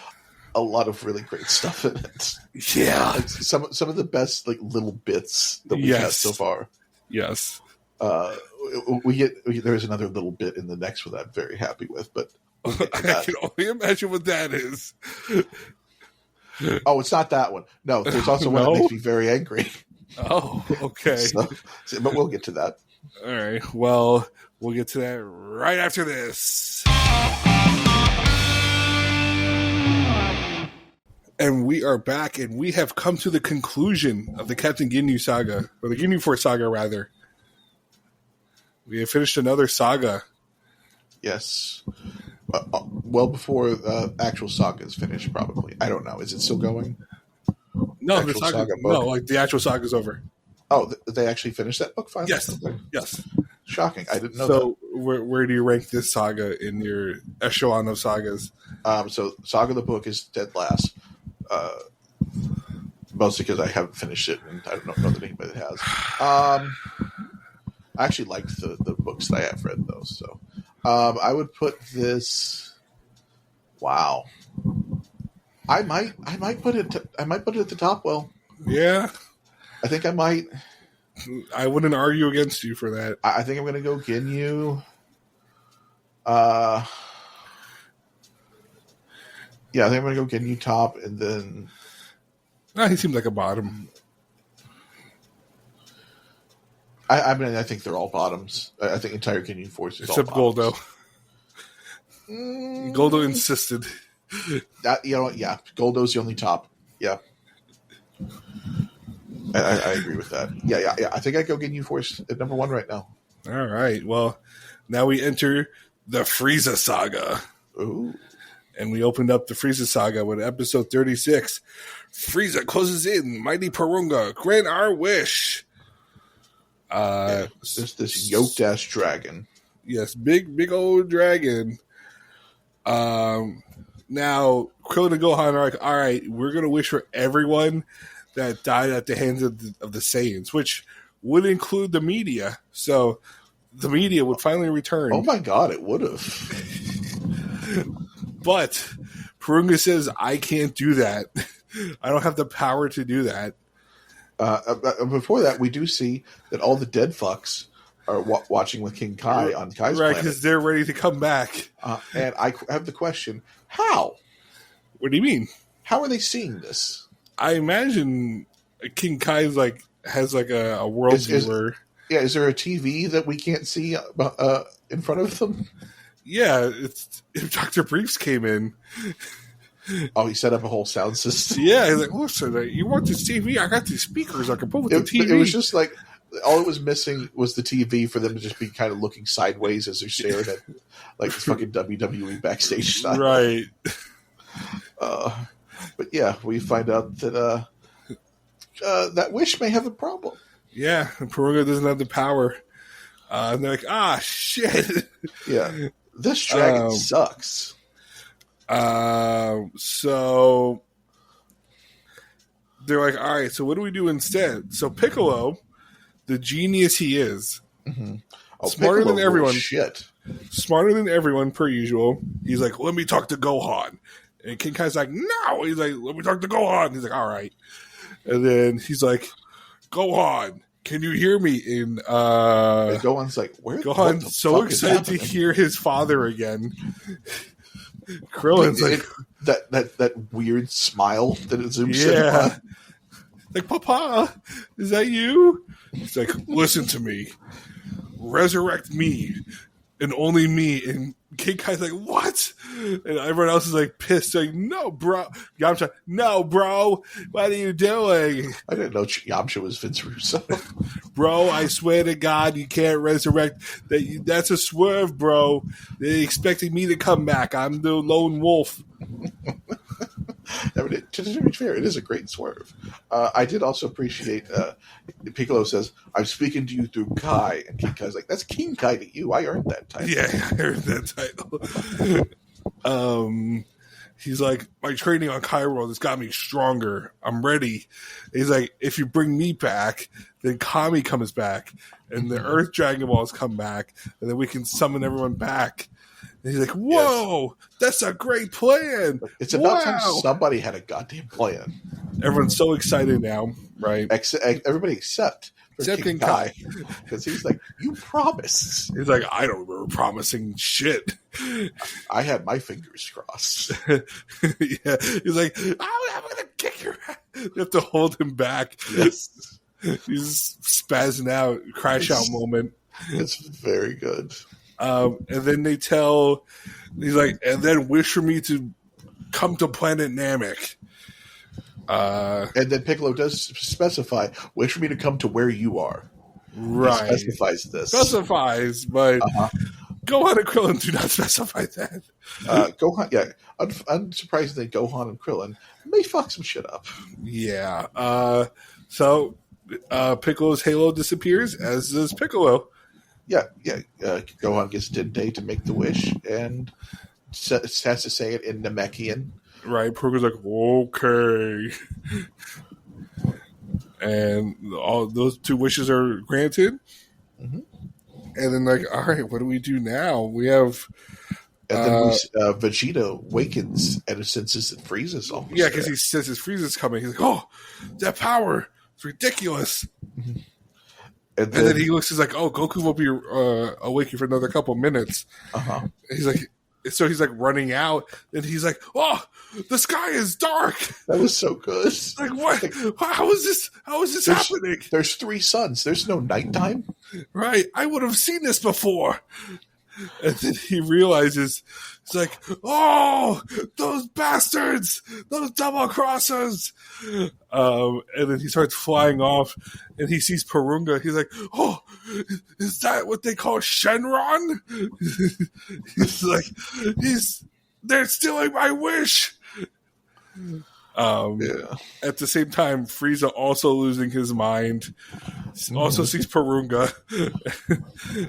a lot of really great stuff in it. Yeah. Like some of the best like little bits that we've had so far. Yes. There's another little bit in the next one that I'm very happy with, but we'll get to I that. can only imagine what that is. Oh, it's not that one. No, there's also one No? that makes me very angry. Oh, okay. But we'll get to that. All right. Well, we'll get to that right after this. And we are back, and we have come to the conclusion of the Captain Ginyu saga, or the Ginyu Force saga, rather. We have finished another saga. Yes. Well before the actual saga is finished, probably. I don't know. Is it still going? No, Actual the saga. saga book? No, like the actual saga is over. Oh, they actually finished that book finally? Yes. Okay. Yes. Shocking. I didn't know So, where do you rank this saga in your echelon of sagas? that. So, Saga the book is dead last. Mostly because I haven't finished it, and I don't know that anybody has. I actually liked the books that I have read, though. So, I would put this. Wow. I might put it. I might put it at the top. Well, Yeah. I think I might. I wouldn't argue against you for that. I think I'm going to go Ginyu. Yeah, I think I'm going to go Ginyu top, and then He seems like a bottom. I mean I think they're all bottoms. I think entire Ginyu Force is Except all Goldo. bottoms. Goldo insisted. That yeah, Goldo's the only top. Yeah, I agree with that. Yeah. I think I go Ginyu Force at number 1 right now. All right. Well, now we enter the Frieza saga. Ooh. And we opened up the Frieza saga with episode 36. Frieza closes in. Mighty Porunga, grant our wish. This yoked ass dragon. Yes, big old dragon. Now, Krillin and Gohan are like, all right, we're going to wish for everyone that died at the hands of the Saiyans, which would include the media. So the media would finally return. Oh my god, it would have. But Porunga says, I can't do that. I don't have the power to do that. Before that, we do see that all the dead fucks are watching with King Kai on Kai's Right, planet. because they're ready to come back. And I have the question, how? What do you mean? How are they seeing this? I imagine King Kai has a world viewer. Yeah, is there a TV that we can't see in front of them? Yeah, it's if Dr. Briefs came in. Oh, he set up a whole sound system. Yeah, he's like, listen, you want this TV? I got these speakers I can put with the TV. It was just like, all it was missing was the TV for them to just be kind of looking sideways as they're staring at like fucking WWE backstage style. Right. But yeah, we find out that that Wish may have a problem. Yeah, and Porunga doesn't have the power. And they're like, shit. Yeah, this dragon sucks. So they're like, all right, so what do we do instead? So Piccolo, the genius he is, smarter Piccolo than everyone, smarter than everyone per usual. He's like, let me talk to Gohan. And King Kai's like, no. He's like, let me talk to Gohan. He's like, all right. And then he's like, Gohan, can you hear me? And Gohan's like, where? Gohan's so excited to hear his father again. Krillin's like that weird smile that it zooms in on. Like, Papa, is that you? He's like, listen to me. Resurrect me. And only me. And King Kai's like, what? And everyone else is like pissed. Like, no, bro. Yamcha, no, bro. What are you doing? I didn't know Yamcha was Vince Russo. Bro, I swear to God, you can't resurrect. That's a swerve, bro. They expecting me to come back. I'm the lone wolf. I mean, to be fair, it is a great swerve. I did also appreciate Piccolo says, I'm speaking to you through Kai. And King Kai's like, that's King Kai to you. I earned that title. Yeah, I earned that title. He's like, my training on Kai World has got me stronger. I'm ready. He's like, if you bring me back, then Kami comes back, and the Earth Dragon Balls come back, and then we can summon everyone back. And he's like, whoa, that's a great plan. It's about time somebody had a goddamn plan. Everyone's so excited now, right? Everybody except King Kai. Because he's like, you promised. He's like, I don't remember promising shit. I had my fingers crossed. Yeah. He's like, I'm going to kick your ass. You have to hold him back. Yes. He's spazzing out, crash out moment. It's very good. And then they tell, he's like, and then wish for me to come to Planet Namek. And then Piccolo does specify, wish for me to come to where you are. Right. He specifies this. Specifies, but Gohan and Krillin do not specify that. Gohan, yeah. Unsurprisingly, Gohan and Krillin may fuck some shit up. Yeah. So Piccolo's halo disappears, as does Piccolo. Yeah. Gohan gets Dende to make the wish, and has to say it in Namekian. Right, Porunga's like, okay. And all those two wishes are granted. Mm-hmm. And then, like, all right, what do we do now? We have... And then Vegeta wakens and senses that Frieza's almost Yeah, because he senses Frieza's coming. He's like, oh, that power. It's ridiculous. Mm-hmm. And then he looks, he's like, oh, Goku won't be awakened for another couple minutes. Uh-huh. He's like... So he's like running out, and he's like, "Oh, the sky is dark." That was so good. Like, what? How is this? How is this happening? There's 3 suns. There's no nighttime. Right. I would have seen this before. And then he realizes, it's like, oh, those bastards, those double crossers. And then he starts flying off, and he sees Porunga. He's like, oh, is that what they call Shenron? He's like, they're stealing my wish. At the same time, Frieza also losing his mind. Also sees Porunga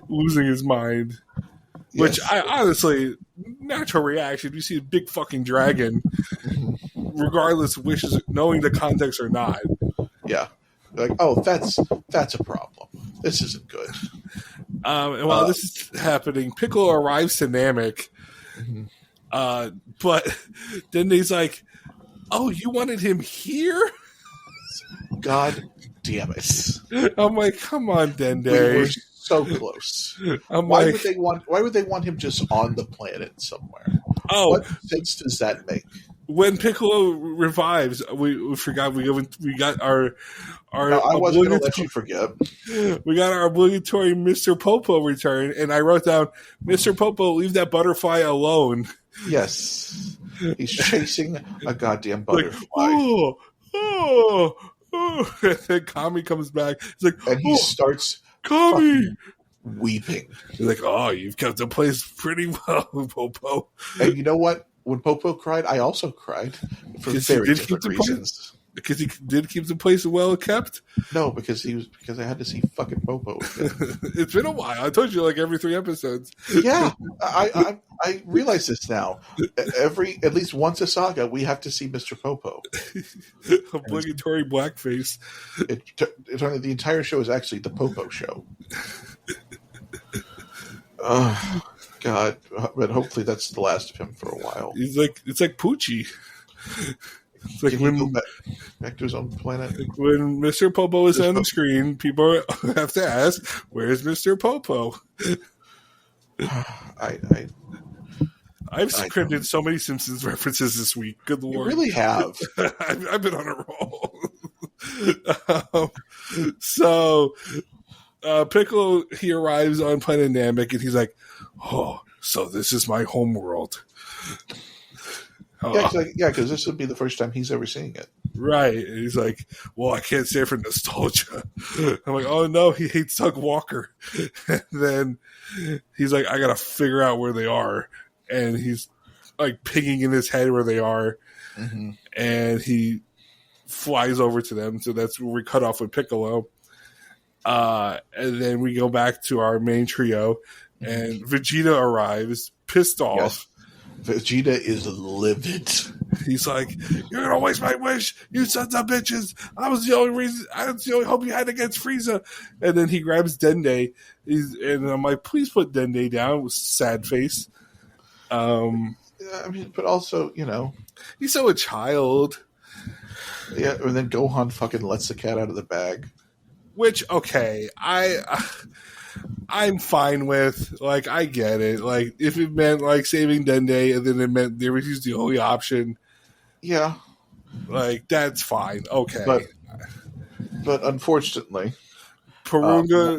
losing his mind. Which I honestly, natural reaction. You see a big fucking dragon, regardless of wishes, knowing the context or not. Yeah, like, oh, that's a problem. This isn't good. And while this is happening, Piccolo arrives to Namek, but then he's like, "Oh, you wanted him here?" God damn it! I'm like, "Come on, Dende." We were so close. Why would they want him just on the planet somewhere? Oh, what sense does that make? When Piccolo revives, we forgot we got our. No, I wasn't going to let you forget. We got our obligatory Mr. Popo return, and I wrote down, "Mr. Popo, leave that butterfly alone." Yes, he's chasing a goddamn butterfly. Like, oh. And then Kami comes back. He's like, and he starts. Kami! Weeping. He's like, oh, you've kept the place pretty well, Popo. And you know what? When Popo cried, I also cried for very different reasons. Because he did keep the place well kept? No, because I had to see fucking Popo again. It's been a while. I told you like every 3 episodes. Yeah, I realize this now. At least once a saga, we have to see Mr. Popo. Obligatory blackface. The entire show is actually the Popo show. Oh, God. But hopefully that's the last of him for a while. It's like Poochie. It's like when go back to his own planet. When Mr. Popo is on the screen, people have to ask, "Where's Mr. Popo?" I've scripted so many Simpsons references this week. Good Lord, you really have. I've been on a roll. So Piccolo, he arrives on Planet Namek, and he's like, "Oh, so this is my homeworld." Yeah, because this would be the first time he's ever seeing it. Right. And he's like, well, I can't stay for nostalgia. I'm like, oh, no, he hates Doug Walker. And then he's like, I got to figure out where they are. And he's like pinging in his head where they are. Mm-hmm. And he flies over to them. So that's where we cut off with Piccolo. And then we go back to our main trio. And Vegeta arrives, pissed off. Yes. Vegeta is livid. He's like, "You're gonna waste my wish, you sons of bitches! I was the only hope you had against Frieza." And then he grabs Dende, and I'm like, "Please put Dende down," with sad face. I mean, but also, He's so a child. yeah. And then Gohan fucking lets the cat out of the bag. Which, okay, I'm fine with. Like, I get it. Like, if it meant like saving Dende, and then it meant there was the only option. Yeah, like that's fine. Okay, but unfortunately, Porunga.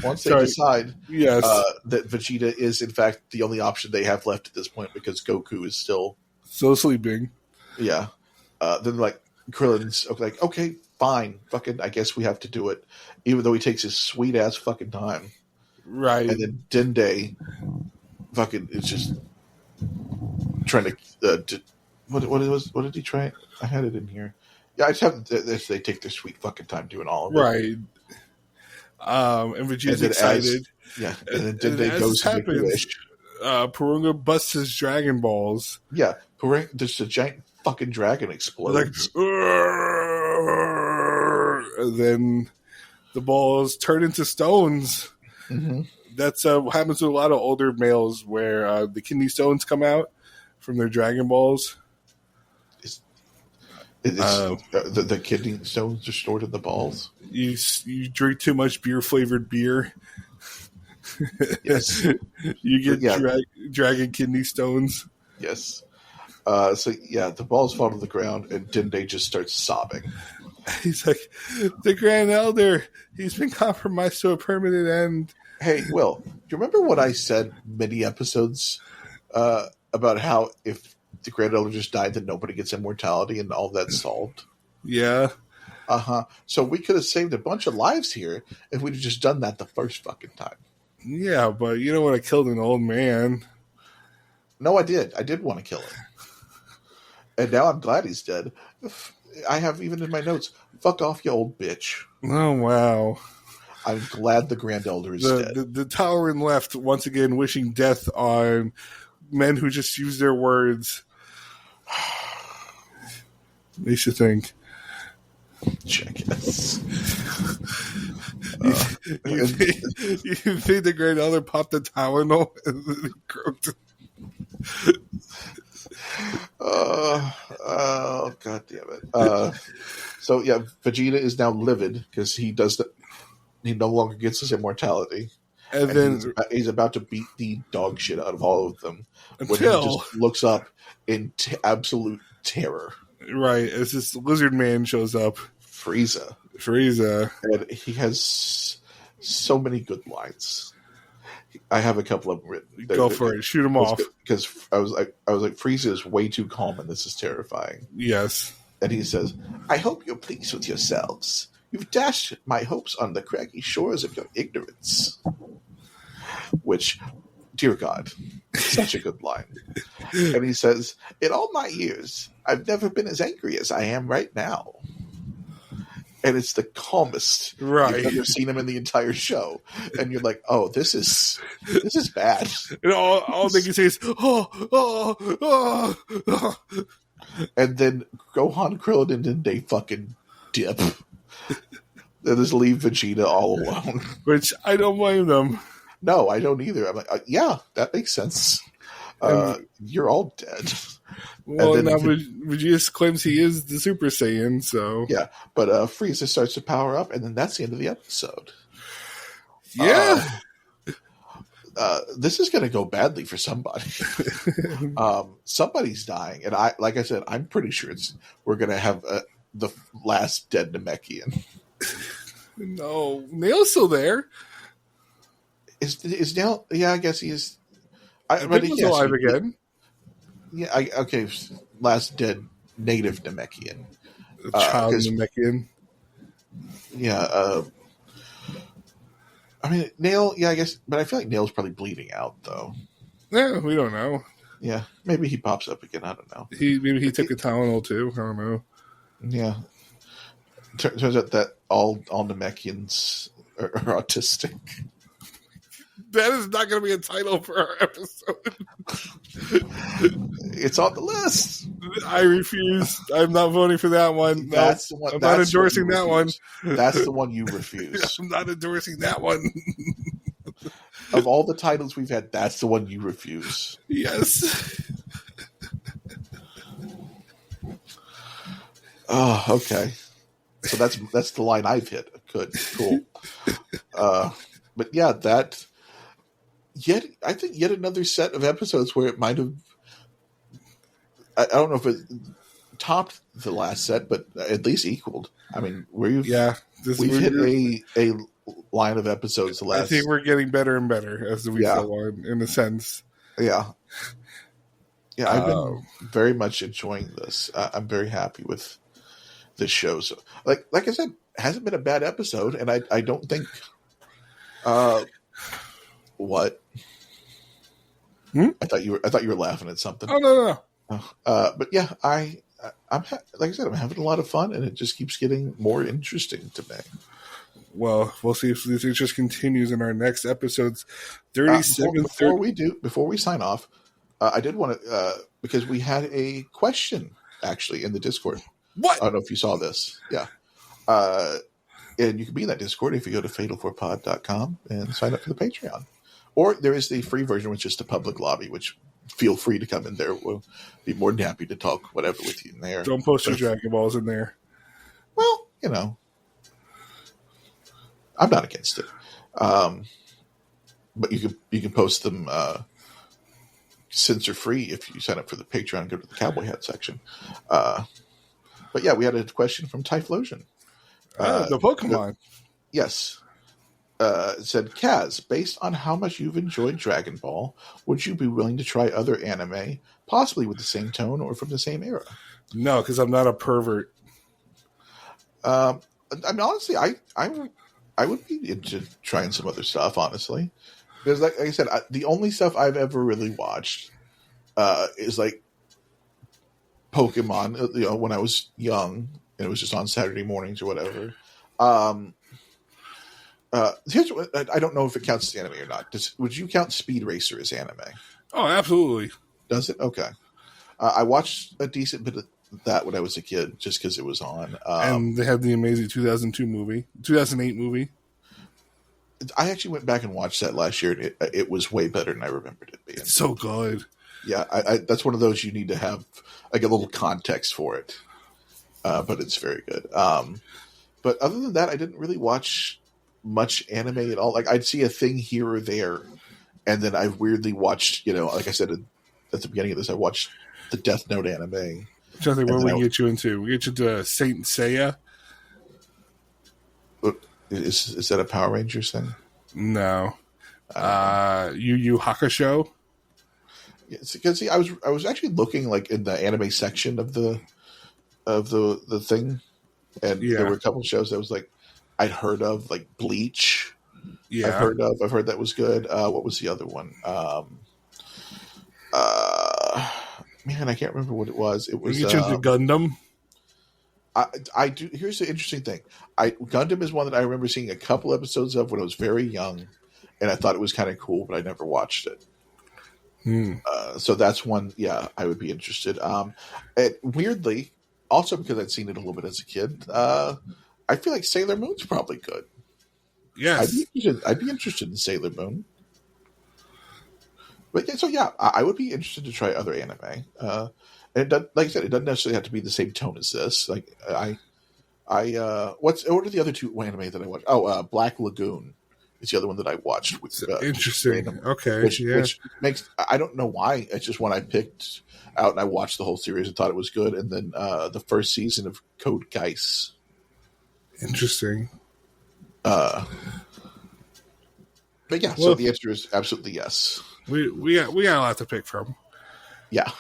Once they decide, yes, that Vegeta is in fact the only option they have left at this point because Goku is still sleeping. Yeah. Then like Krillin's like, okay, fine, fucking, I guess we have to do it, even though he takes his sweet ass fucking time. Right. And then Dende fucking is just trying to what did he try? I had it in here. Yeah, I just have they take their sweet fucking time doing all of it. Right. And Vegeta's excited. And then Dende goes to make a wish. Porunga busts his Dragon Balls. Yeah, Porunga, just a giant fucking dragon explodes. Like, and then the balls turn into stones. Mm-hmm. That's what happens to a lot of older males, where the kidney stones come out from their Dragon Balls. The kidney stones are stored in the balls. You drink too much beer-flavored beer. Yes. You get dragon kidney stones. Yes. The balls fall to the ground, and Dende just starts sobbing. He's like, the Grand Elder, he's been compromised to a permanent end. Hey, Will, do you remember what I said many episodes about how if the Grand Elder just died, then nobody gets immortality and all that's solved? Yeah. So we could have saved a bunch of lives here if we'd have just done that the first fucking time. Yeah, but you don't want to kill an old man. No, I did. I did want to kill him. And now I'm glad he's dead. I have even in my notes, fuck off, you old bitch. Oh, wow. I'm glad the Grand Elder is dead. The Towerin left, once again, wishing death on men who just use their words. Makes you think. Jackass. You think the Grand Elder popped the Tylenol and then he croaked? Oh, god damn it. So yeah, Vegeta is now livid because he no longer gets his immortality. And then he's about to beat the dog shit out of all of them. When he just looks up in absolute terror. Right, as this lizard man shows up. Frieza. And he has so many good lines. I have a couple of them written. Go for it. Shoot them off. Because I was like, Frieza is way too calm and this is terrifying. Yes. And he says, I hope you're pleased with yourselves. You've dashed my hopes on the craggy shores of your ignorance. Which, dear God, such a good line. And he says, in all my years, I've never been as angry as I am right now. And it's the calmest you've ever seen him in the entire show. And you're like, oh, this is bad. And all they can say is, oh. And then Gohan, Krillin, and then they fucking dip. They just leave Vegeta all alone. Which I don't blame them. No, I don't either. I'm like, yeah, that makes sense. You're all dead. Well, now Vegeta claims he is the Super Saiyan, so... Yeah, but Frieza starts to power up, and then that's the end of the episode. Yeah! This is going to go badly for somebody. Somebody's dying, and like I said, I'm pretty sure we're going to have the last dead Namekian. No, Nail's still there. Is Nail? Yeah, I guess he is. I think he's alive again. Yeah, okay. Last dead native Namekian. Child Namekian. Yeah. I mean, Nail, yeah, I guess, but I feel like Nail's probably bleeding out, though. Yeah, we don't know. Yeah, maybe he pops up again. I don't know. Maybe he took a Tylenol, too. I don't know. Yeah. Turns out that all Namekians are autistic. That is not going to be a title for our episode. It's on the list. I refuse. I'm not voting for that one. That's the one. I'm not endorsing that one. That's the one you refuse. I'm not endorsing that one. of all the titles we've had, that's the one you refuse. Yes. Oh, okay. So that's the line I've hit. Good, cool. But yeah, I think yet another set of episodes where it might have. I don't know if it topped the last set, but at least equaled. I mean, we've hit a line of episodes. I think we're getting better and better as we go on, in a sense. Yeah. Yeah, I've been very much enjoying this. I'm very happy with this show. So, like I said, hasn't been a bad episode, and I don't think. What? I thought you were laughing at something. Oh no. But yeah, I'm like I said, I'm having a lot of fun, and it just keeps getting more interesting to me. Well, we'll see if this interest continues in our next episodes. 37. Before we sign off, I did want to because we had a question actually in the Discord. What? I don't know if you saw this. Yeah. And you can be in that Discord if you go to fatal4pod.com and sign up for the Patreon. Or there is the free version, which is the public lobby, which feel free to come in there. We'll be more than happy to talk whatever with you in there. Don't post your Dragon Balls in there. Well, I'm not against it. But you can post them censor free if you sign up for the Patreon and go to the Cowboy Hat section. But yeah, we had a question from Typhlosion. The Pokemon. Yes. It said, Kaz, based on how much you've enjoyed Dragon Ball, would you be willing to try other anime, possibly with the same tone or from the same era? No, because I'm not a pervert. I mean, honestly, I would be into trying some other stuff, honestly. Because, like I said, the only stuff I've ever really watched is like Pokemon, when I was young, and it was just on Saturday mornings or whatever. Here's what, I don't know if it counts as anime or not. Would you count Speed Racer as anime? Oh, absolutely. Does it? Okay. I watched a decent bit of that when I was a kid, just because it was on. And they had the amazing 2008 movie. I actually went back and watched that last year, and it was way better than I remembered it being. It's so good. Yeah, that's one of those you need to have like a little context for it. But it's very good. But other than that, I didn't really watch much anime at all. Like, I'd see a thing here or there, and then I've weirdly watched, like I said at the beginning of this, I watched the Death Note anime. I'm trying to think what we can get you into. We get you to Saint Seiya. Is that a Power Rangers thing? No. Yu Yu Hakusho. Yeah, because I was actually looking like in the anime section of the thing, and there were a couple of shows that was like I'd heard of, like Bleach. Yeah, I've heard that was good. What was the other one? Man, I can't remember what it was. It was you get into Gundam. I do. Here's the interesting thing. Gundam is one that I remember seeing a couple episodes of when I was very young, and I thought it was kind of cool, but I never watched it. So that's one. Yeah, I would be interested. And weirdly, also because I'd seen it a little bit as a kid, I feel like Sailor Moon's probably good. Yes, I'd be interested in Sailor Moon. But so yeah, I would be interested to try other anime. And like I said, it doesn't necessarily have to be the same tone as this. Like what are the other two anime that I watched? Oh, Black Lagoon is the other one that I watched. Interesting. Okay, which makes, I don't know why. It's just one I picked out and I watched the whole series and thought it was good. And then the first season of Code Geass. Interesting. But yeah, so the answer is absolutely yes. We got a lot to pick from. Yeah.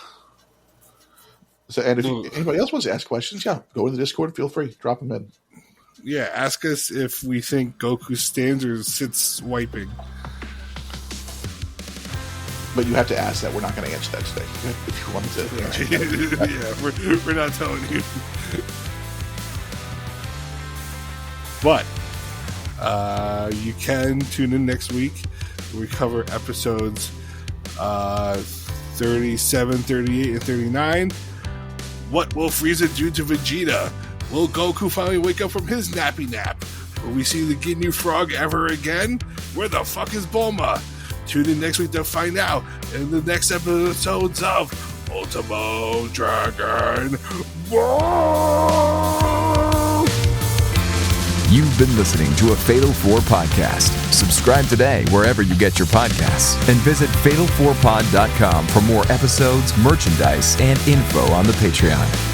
So, and if anybody else wants to ask questions, go to the Discord. Feel free, drop them in. Yeah, ask us if we think Goku stands or sits wiping. But you have to ask that. We're not going to answer that today. If you want to, yeah, we're not telling you. But you can tune in next week. We cover episodes 37, 38, and 39. What will Frieza do to Vegeta? Will Goku finally wake up from his nappy nap? Will we see the Ginyu frog ever again? Where the fuck is Bulma? Tune in next week to find out in the next episodes of Ultimo Dragon Ball. You've been listening to a Fatal 4 podcast. Subscribe today wherever you get your podcasts and visit fatal4pod.com for more episodes, merchandise, and info on the Patreon.